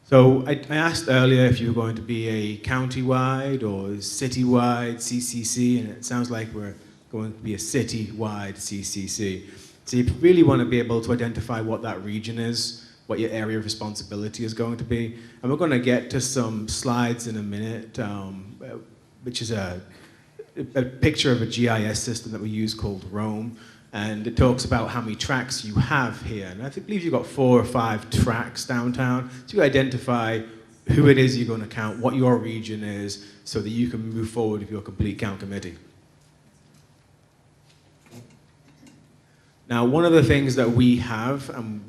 Speaker 1: So I asked earlier if you were going to be a county-wide or city-wide CCC, and it sounds like we're going to be a city-wide CCC. So you really want to be able to identify what that region is, what your area of responsibility is going to be. And we're going to get to some slides in a minute, which is a picture of a GIS system that we use called Roam, and it talks about how many tracks you have here. And I believe you've got 4 or 5 tracks downtown, so you identify who it is you're going to count, what your region is, so that you can move forward with your complete count committee. Now, one of the things that we have, and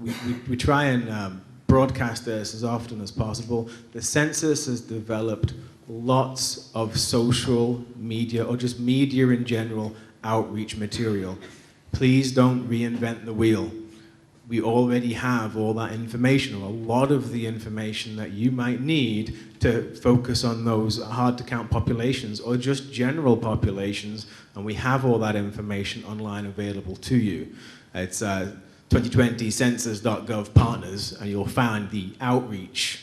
Speaker 1: we try and broadcast this as often as possible, the census has developed lots of social media, or just media in general, outreach material. Please don't reinvent the wheel. We already have all that information, or a lot of the information that you might need to focus on those hard-to-count populations, or just general populations, and we have all that information online available to you. It's 2020 census.gov partners, and you'll find the outreach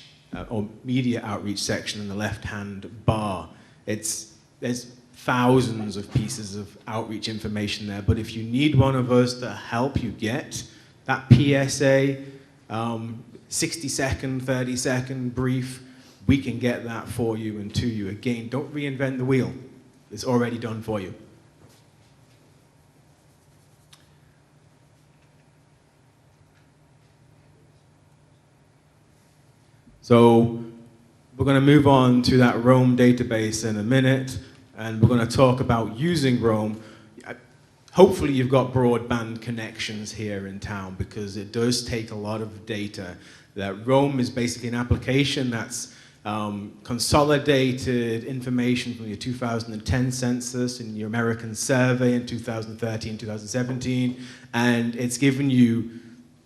Speaker 1: or media outreach section in the left-hand bar. There's thousands of pieces of outreach information there, but if you need one of us to help you get that PSA, 60-second, 30-second brief, we can get that for you and to you. Again, don't reinvent the wheel. It's already done for you. So we're going to move on to that Roam database in a minute, and we're going to talk about using Roam. Hopefully you've got broadband connections here in town, because it does take a lot of data. That Roam is basically an application that's consolidated information from your 2010 census and your American survey in 2013, 2017, and it's given you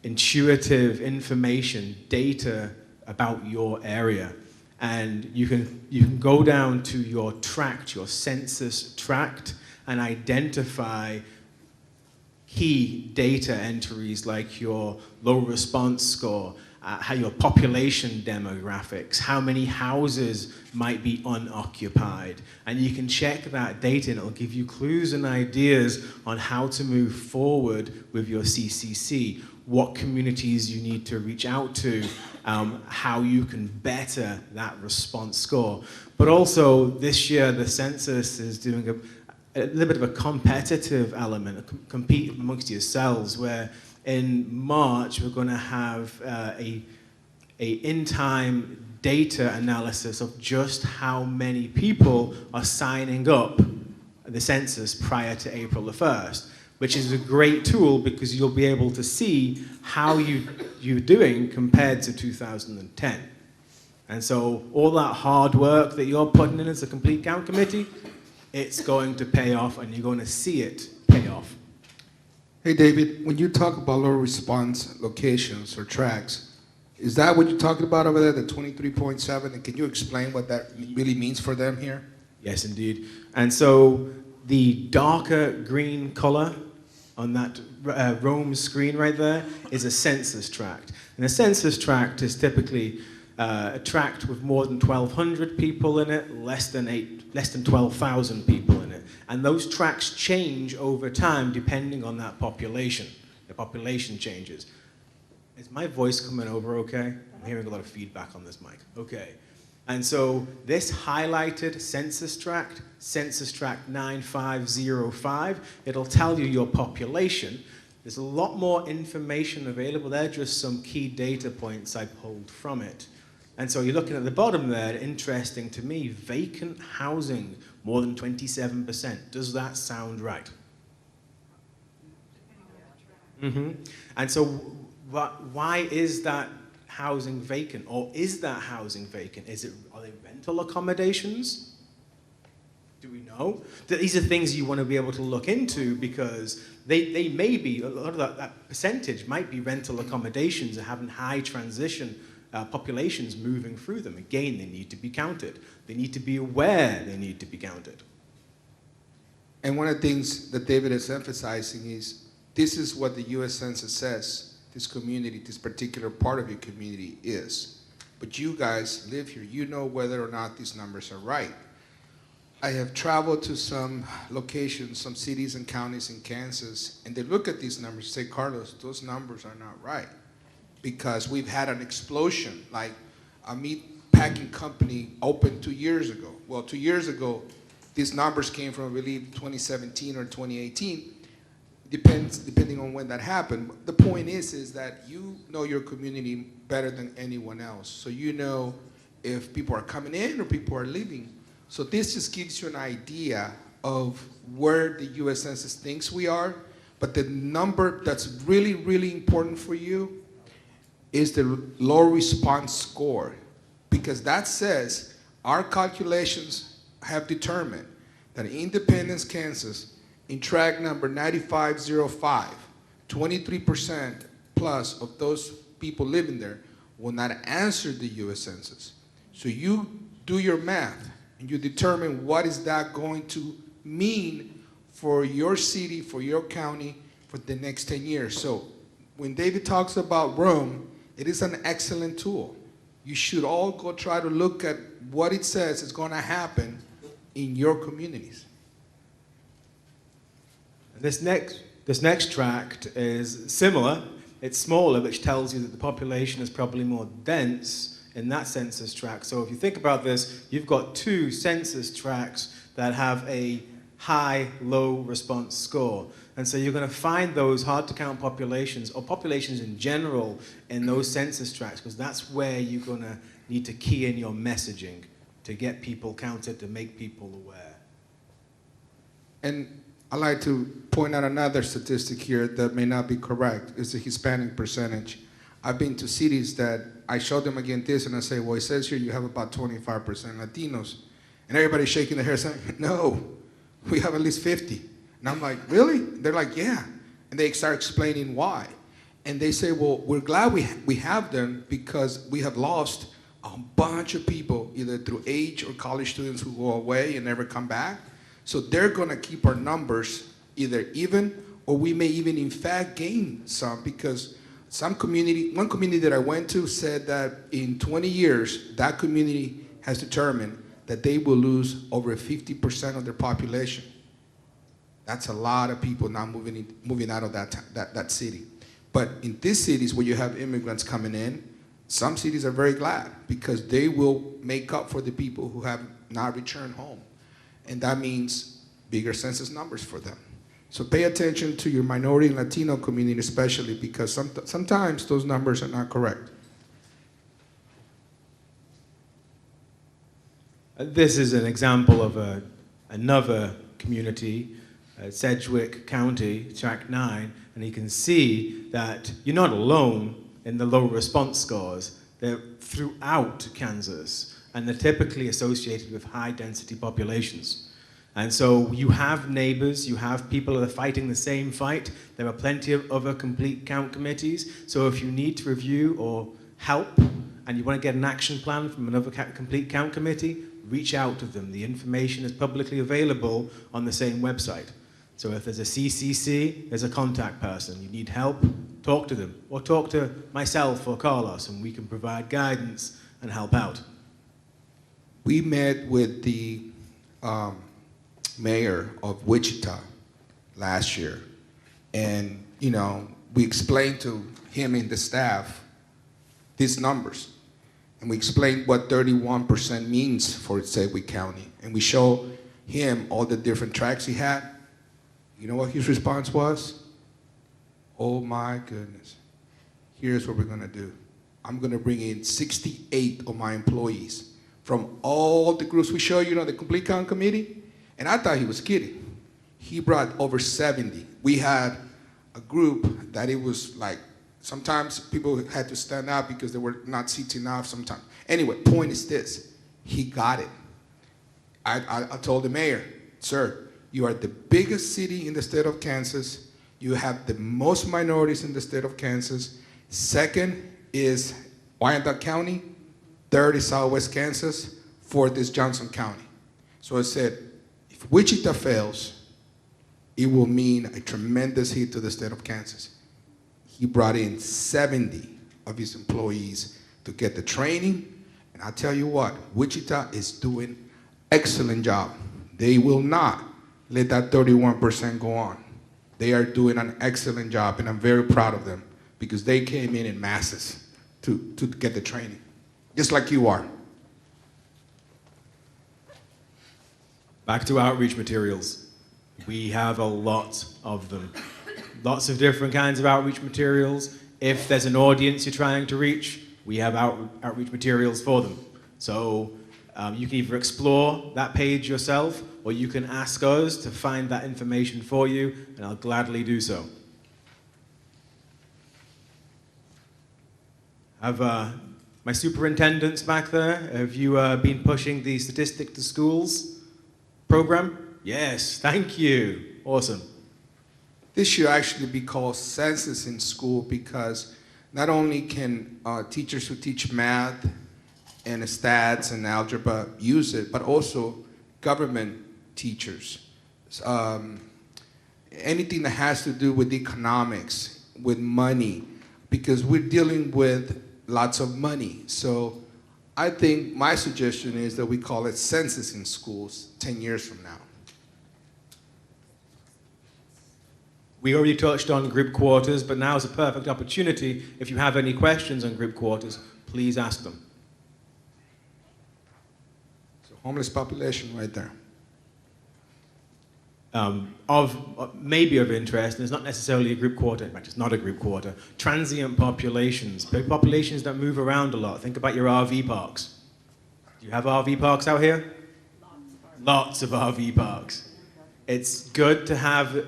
Speaker 1: intuitive information, data about your area. And you can go down to your tract, your census tract, and identify key data entries like your low response score, how your population demographics, how many houses might be unoccupied. And you can check that data, and it'll give you clues and ideas on how to move forward with your CCC, what communities you need to reach out to, how you can better that response score. But also this year the census is doing a little bit of a competitive element, compete amongst yourselves, where in March we're going to have a in-time data analysis of just how many people are signing up the census prior to April the 1st, which is a great tool because you'll be able to see how you're doing compared to 2010. And so all that hard work that you're putting in as a complete count committee, it's going to pay off, and you're going to see it pay off.
Speaker 2: Hey, David, when you talk about low response locations or tracks, is that what you're talking about over there, the 23.7? And can you explain what that really means for them here?
Speaker 1: Yes, indeed. And so the darker green color on that Roam screen right there is a census tract. And a census tract is typically a tract with more than 1,200 people in it, less than 12,000 people in it. And those tracts change over time depending on that population. The population changes. Is my voice coming over okay? I'm hearing a lot of feedback on this mic. Okay. And so this highlighted census tract 9505, it'll tell you your population. There's a lot more information available there, just some key data points I pulled from it. And so you're looking at the bottom there, interesting to me, vacant housing, more than 27%. Does that sound right? And so why is that housing vacant? Or is that housing vacant? Are they rental accommodations? Do we know? These are things you want to be able to look into, because they may be, a lot of that percentage might be rental accommodations and having high transition populations moving through them. Again, they need to be counted. They need to be aware they need to be counted.
Speaker 2: And one of the things that David is emphasizing is, this is what the U.S. Census says this community, this particular part of your community is. But you guys live here. You know whether or not these numbers are right. I have traveled to some locations, some cities and counties in Kansas, and they look at these numbers and say, Carlos, those numbers are not right, because we've had an explosion. Like a meat packing company opened 2 years ago. Well, 2 years ago, these numbers came from, I believe, 2017 or 2018. Depending on when that happened. The point is that you know your community better than anyone else. So you know if people are coming in or people are leaving. So this just gives you an idea of where the U.S. Census thinks we are. But the number that's really, really important for you is the low response score. Because that says our calculations have determined that in Independence, Kansas, in tract number 9505, 23% plus of those people living there will not answer the U.S. Census. So you do your math and you determine what is that going to mean for your city, for your county, for the next 10 years. So when David talks about Rome, it is an excellent tool. You should all go try to look at what it says is going to happen in your communities.
Speaker 1: This next tract is similar. It's smaller, which tells you that the population is probably more dense in that census tract. So if you think about this, you've got two census tracts that have a high, low response score. And so you're going to find those hard to count populations, or populations in general, in those census tracts, because that's where you're going to need to key in your messaging to get people counted, to make people aware.
Speaker 2: And I'd like to point out another statistic here that may not be correct. It's the Hispanic percentage. I've been to cities that I show them again this, and I say, well, it says here you have about 25% Latinos. And everybody's shaking their head saying, no, we have at least 50. And I'm like, really? They're like, yeah. And they start explaining why. And they say, well, we're glad we have them, because we have lost a bunch of people, either through age or college students who go away and never come back. So they're going to keep our numbers either even, or we may even in fact gain some, because one community that I went to said that in 20 years, that community has determined that they will lose over 50% of their population. That's a lot of people now moving out of that city. But in these cities where you have immigrants coming in, some cities are very glad, because they will make up for the people who have not returned home. And that means bigger census numbers for them. So pay attention to your minority and Latino community especially, because sometimes those numbers are not correct.
Speaker 1: This is an example of another community, Sedgwick County, Tract 9, and you can see that you're not alone in the low response scores. They're throughout Kansas, and they're typically associated with high density populations. And so you have neighbors, you have people that are fighting the same fight. There are plenty of other complete count committees. So if you need to review or help, and you want to get an action plan from another complete count committee, reach out to them. The information is publicly available on the same website. So if there's a CCC, there's a contact person. You need help, talk to them, or talk to myself or Carlos, and we can provide guidance and help out.
Speaker 2: We met with the mayor of Wichita last year, and we explained to him and the staff these numbers, and we explained what 31% means for Sedgwick County, and we showed him all the different tracks he had. You know what his response was? Oh my goodness. Here's what we're gonna do. I'm gonna bring in 68 of my employees from all the groups we show you, the complete count committee. And I thought he was kidding. He brought over 70. We had a group that it was like, sometimes people had to stand up because they were not seats enough sometimes. Anyway, point is this, he got it. I told the mayor, sir, you are the biggest city in the state of Kansas. You have the most minorities in the state of Kansas. Second is Wyandotte County. Third is Southwest Kansas. Fourth is Johnson County. So I said, if Wichita fails, it will mean a tremendous hit to the state of Kansas. He brought in 70 of his employees to get the training. And I tell you what, Wichita is doing excellent job. They will not let that 31% go on. They are doing an excellent job, and I'm very proud of them because they came in masses to get the training, just like you are.
Speaker 1: Back to outreach materials. We have a lot of them. Lots of different kinds of outreach materials. If there's an audience you're trying to reach, we have outreach materials for them. So you can either explore that page yourself, or you can ask us to find that information for you, and I'll gladly do so. Have my superintendents back there, have you been pushing the Statistic to Schools program? Yes, thank you. Awesome.
Speaker 2: This should actually be called Census in School because not only can teachers who teach math and stats and algebra use it, but also government teachers. Anything that has to do with economics, with money, because we're dealing with lots of money. So I think my suggestion is that we call it Census in Schools 10 years from now.
Speaker 1: We already touched on group quarters, but now is a perfect opportunity. If you have any questions on group quarters, please ask them.
Speaker 2: So homeless population right there.
Speaker 1: Maybe of interest, and it's not necessarily a group quarter, in fact it's not a group quarter, transient populations, populations that move around a lot. Think about your RV parks. Do you have RV parks out here? Lots of RV parks. It's good to have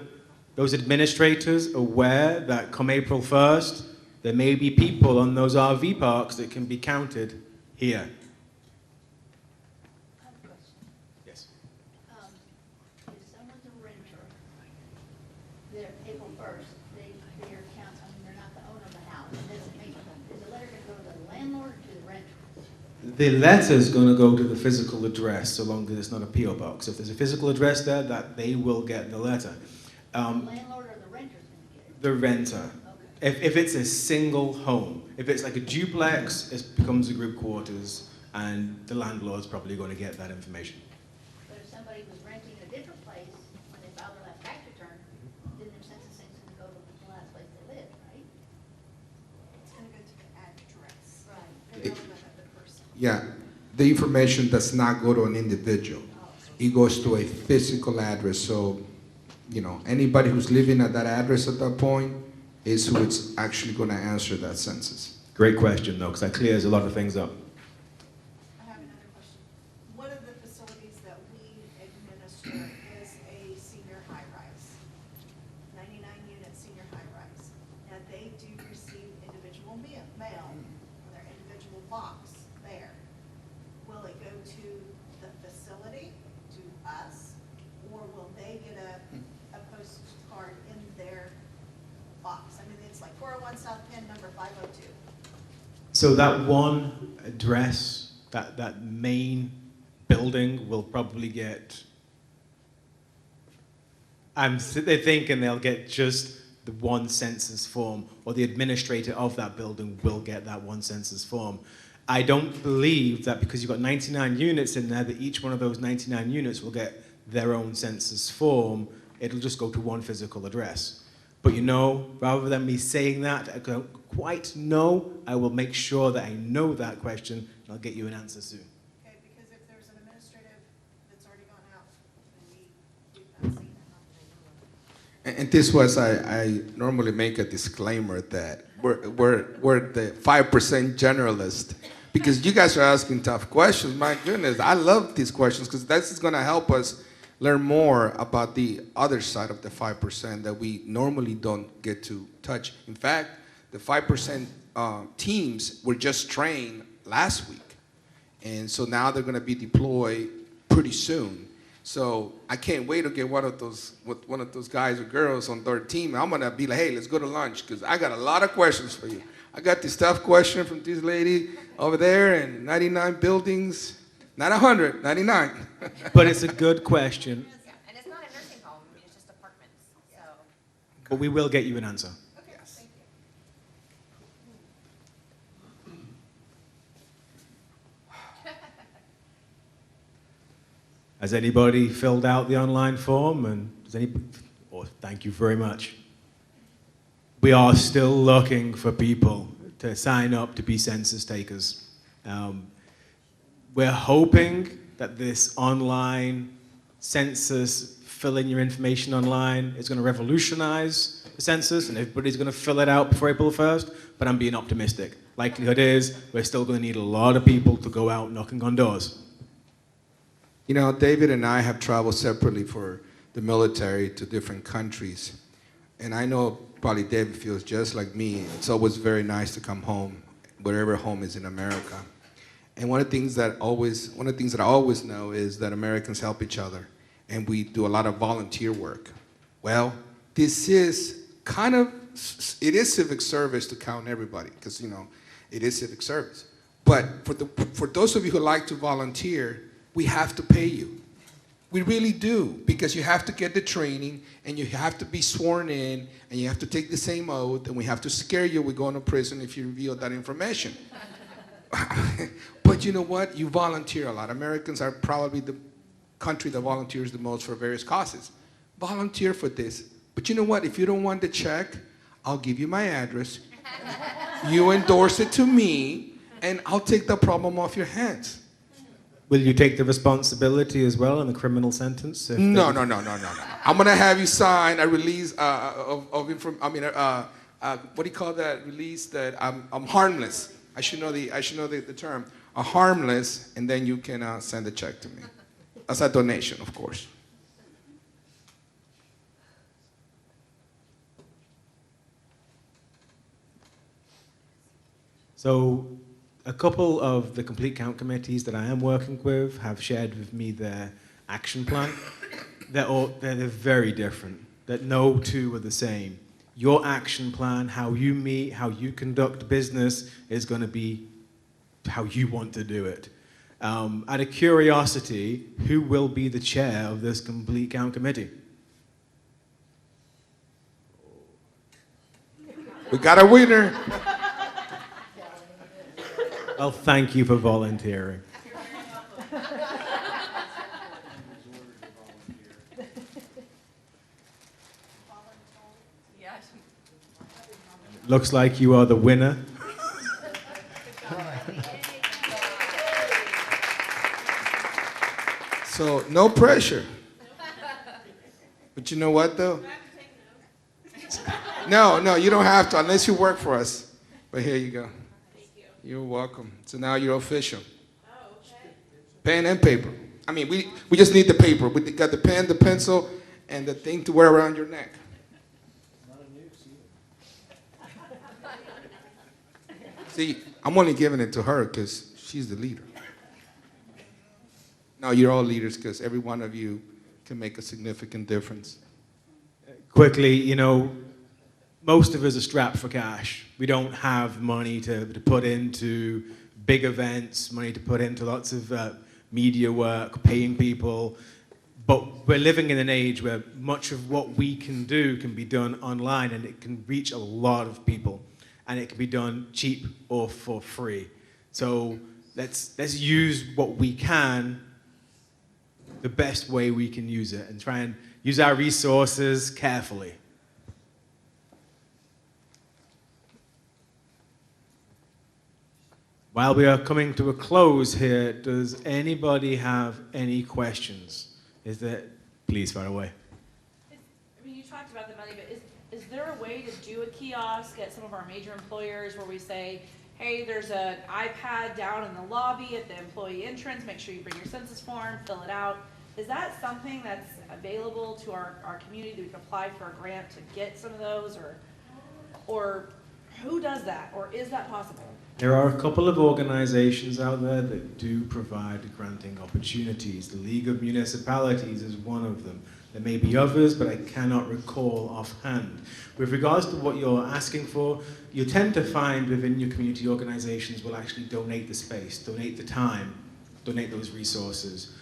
Speaker 1: those administrators aware that come April 1st, there may be people on those RV parks that can be counted here.
Speaker 5: I have a question.
Speaker 1: Yes.
Speaker 5: If someone's a renter, they're April 1st, their account, they're not the owner of the house, is the letter going to go to the landlord or to the renter?
Speaker 1: The letter's going to go to the physical address, so long as it's not a P.O. box. If there's a physical address there, that they will get the letter.
Speaker 5: The landlord or the renter's going to get it?
Speaker 1: The renter.
Speaker 5: Okay.
Speaker 1: If it's a single home, if it's like a duplex, it becomes a group quarters, and the landlord's probably going to get that information.
Speaker 5: But if somebody was renting a different place, when they filed their last tax return, then their census thing's going to go to the last place they live, right?
Speaker 8: It's gonna go to the address.
Speaker 5: Right.
Speaker 8: Irrelevant of the person.
Speaker 2: Yeah, the information does not go to an individual. It goes to a physical address. So, anybody who's living at that address at that point is who is actually going to answer that census.
Speaker 1: Great question, though, because that clears a lot of things up.
Speaker 8: I have another question. One of the facilities that we administer is a senior high-rise, 99-unit senior high-rise. Now, they do receive individual mail in their individual box there. Will it go to the facility, to us, or will they get a postcard in their box? I mean, it's like 401 South Penn, number 502.
Speaker 1: So that one address, that main building will probably get, they're thinking they'll get just the one census form, or the administrator of that building will get that one census form. I don't believe that because you've got 99 units in there, that each one of those 99 units will get their own census form. It'll just go to one physical address. But rather than me saying that, I don't quite know, I will make sure that I know that question, and I'll get you an answer soon.
Speaker 8: Okay, because if there's an administrative that's already gone out, then we've not seen it.
Speaker 2: And this was, I normally make a disclaimer that we're the 5% generalist, because you guys are asking tough questions. My goodness, I love these questions because that's going to help us learn more about the other side of the 5% that we normally don't get to touch. In fact, the 5% teams were just trained last week. And so now they're going to be deployed pretty soon. So I can't wait to get one of those guys or girls on their team. I'm going to be like, hey, let's go to lunch because I got a lot of questions for you. I got this tough question from this lady over there, and 99 buildings, not 100, 99.
Speaker 1: But it's a good question.
Speaker 9: Yeah, and it's not a nursing home, it's just apartments, so.
Speaker 1: But we will get you an answer.
Speaker 9: Okay,
Speaker 2: Yes.
Speaker 9: thank you.
Speaker 1: Has anybody filled out the online form? And thank you very much. We are still looking for people to sign up to be census takers. We're hoping that this online census, fill in your information online, is going to revolutionize the census, and everybody's going to fill it out before April 1st, but I'm being optimistic. Likelihood is we're still going to need a lot of people to go out knocking on doors.
Speaker 2: You know, David and I have traveled separately for the military to different countries. And I know probably David feels just like me. It's always very nice to come home, wherever home is in America. And one of the things that I always know is that Americans help each other, and we do a lot of volunteer work. Well, this is it is civic service to count everybody, because it is civic service. But for those of you who like to volunteer, we have to pay you. We really do, because you have to get the training, and you have to be sworn in, and you have to take the same oath, and we have to scare you with going to prison if you reveal that information. But you know what? You volunteer a lot. Americans are probably the country that volunteers the most for various causes. Volunteer for this. But you know what? If you don't want the check, I'll give you my address. You endorse it to me, and I'll take the problem off your hands.
Speaker 1: Will you take the responsibility as well in the criminal sentence?
Speaker 2: No. I'm gonna have you sign a release what do you call that release that I'm harmless. I should know the term. A harmless, and then you can send a check to me. As a donation, of course.
Speaker 1: So a couple of the complete count committees that I am working with have shared with me their action plan. They're very different. That no two are the same. Your action plan, how you meet, how you conduct business, is going to be how you want to do it. Out of curiosity, who will be the chair of this complete count committee?
Speaker 2: We got a winner.
Speaker 1: Well, thank you for volunteering. Looks like you are the winner.
Speaker 2: So no pressure. But you know what though? No, you don't have to unless you work for us. But here you go. You're welcome. So now you're official.
Speaker 6: Oh, okay.
Speaker 2: Pen and paper. I mean, we just need the paper. We got the pen, the pencil, and the thing to wear around your neck. See, I'm only giving it to her because she's the leader. No, you're all leaders because every one of you can make a significant difference.
Speaker 1: Quickly, most of us are strapped for cash. We don't have money to put into big events, money to put into lots of media work, paying people. But we're living in an age where much of what we can do can be done online, and it can reach a lot of people. And it can be done cheap or for free. So let's use what we can the best way we can use it, and try and use our resources carefully. While we are coming to a close here, does anybody have any questions? Please fire away.
Speaker 6: You talked about the money, but is there a way to do a kiosk at some of our major employers where we say, hey, there's an iPad down in the lobby at the employee entrance, make sure you bring your census form, fill it out. Is that something that's available to our community that we can apply for a grant to get some of those, or who does that, or is that possible?
Speaker 1: There are a couple of organizations out there that do provide granting opportunities. The League of Municipalities is one of them. There may be others, but I cannot recall offhand. With regards to what you're asking for, you tend to find within your community organizations will actually donate the space, donate the time, donate those resources.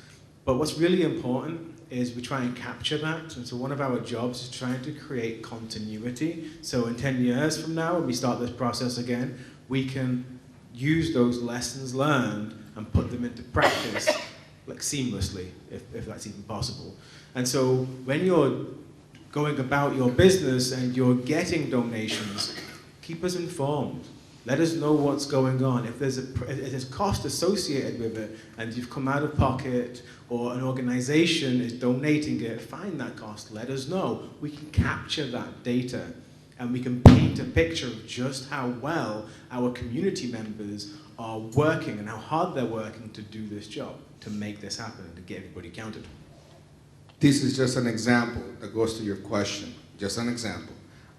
Speaker 1: But what's really important is we try and capture that. And so one of our jobs is trying to create continuity. So in 10 years from now, when we start this process again, we can use those lessons learned and put them into practice like seamlessly, if that's even possible. And so when you're going about your business and you're getting donations, keep us informed. Let us know what's going on. If there's a cost associated with it and you've come out of pocket or an organization is donating it, find that cost, let us know. We can capture that data and we can paint a picture of just how well our community members are working and how hard they're working to do this job, to make this happen and to get everybody counted.
Speaker 2: This is just an example that goes to your question, just an example.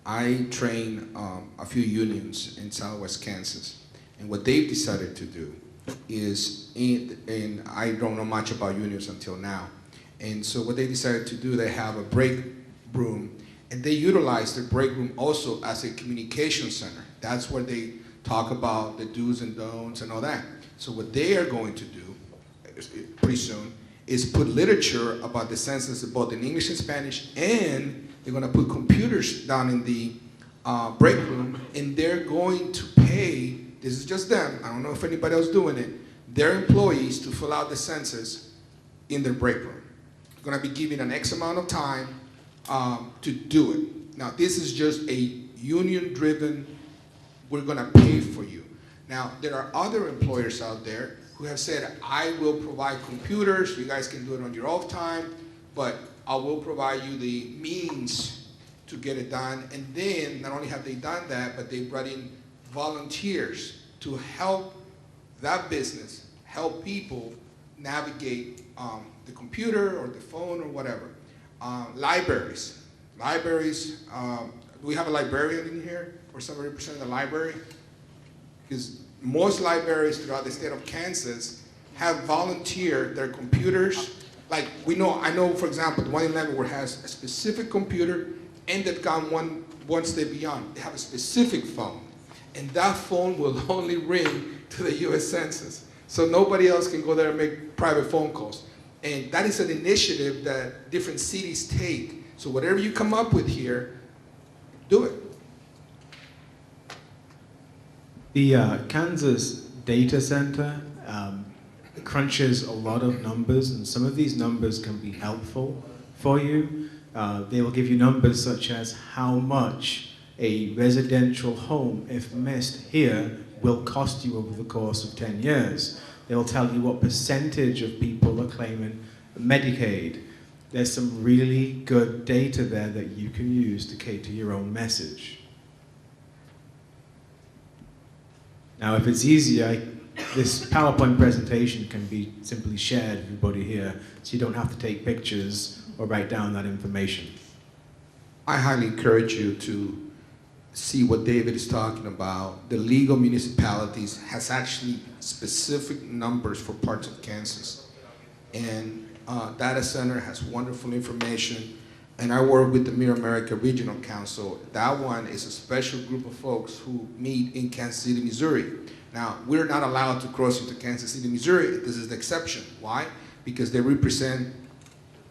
Speaker 2: I train a few unions in Southwest Kansas, and what they've decided to do is, and I don't know much about unions until now, and so what they decided to do, they have a break room, and they utilize the break room also as a communication center. That's where they talk about the do's and don'ts and all that. So what they are going to do pretty soon is put literature about the census both in English and Spanish, and they're going to put computers down in the break room, and they're going to pay, this is just them, I don't know if anybody else doing it, their employees to fill out the census in their break room. They're going to be given an X amount of time to do it. Now, this is just a union-driven, we're going to pay for you. Now, there are other employers out there who have said, I will provide computers, you guys can do it on your off time, but I will provide you the means to get it done. And then, not only have they done that, but they brought in volunteers to help that business, help people navigate the computer or the phone or whatever. Libraries. Do we have a librarian in here, or somebody representing the library? Because most libraries throughout the state of Kansas have volunteered their computers. Like I know, for example, the one in Leavenworth has a specific computer, and they've gone one step beyond. They have a specific phone, and that phone will only ring to the U.S. Census. So nobody else can go there and make private phone calls. And that is an initiative that different cities take. So whatever you come up with here, do it.
Speaker 1: The Kansas Data Center crunches a lot of numbers, and some of these numbers can be helpful for you. They will give you numbers such as how much a residential home, if missed here, will cost you over the course of 10 years. They'll tell you what percentage of people are claiming Medicaid. There's some really good data there that you can use to cater your own message. Now, if it's easier, this PowerPoint presentation can be simply shared with everybody here, so you don't have to take pictures or write down that information.
Speaker 2: I highly encourage you to see what David is talking about. The League of Municipalities has actually specific numbers for parts of Kansas. And Data Center has wonderful information. And I work with the Mid-America Regional Council. That one is a special group of folks who meet in Kansas City, Missouri. Now, we're not allowed to cross into Kansas City, Missouri. This is the exception. Why? Because they represent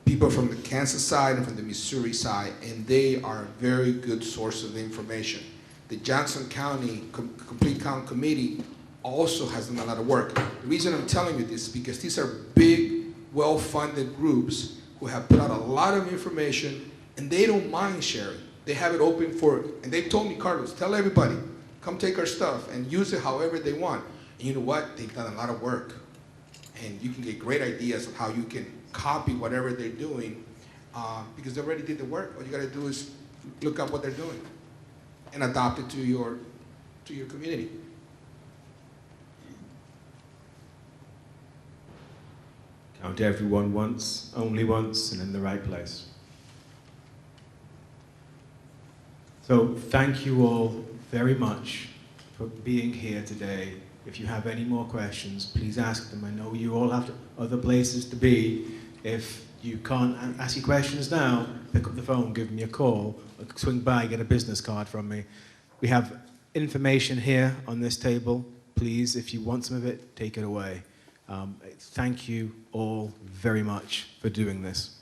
Speaker 2: people from the Kansas side and from the Missouri side, and they are a very good source of information. The Johnson County Complete Count Committee also has done a lot of work. The reason I'm telling you this is because these are big, well-funded groups who have put out a lot of information, and they don't mind sharing. They have it open for, and they've told me, Carlos, tell everybody, come take our stuff and use it however they want. And you know what? They've done a lot of work. And you can get great ideas of how you can copy whatever they're doing because they already did the work. All you gotta do is look up what they're doing and adopt it to your community.
Speaker 1: Count everyone once, only once, and in the right place. So thank you all very much for being here today. If you have any more questions, please ask them. I know you all have other places to be. If you can't ask your questions now, pick up the phone, give me a call, or swing by, get a business card from me. We have information here on this table. Please, if you want some of it, take it away. Thank you all very much for doing this.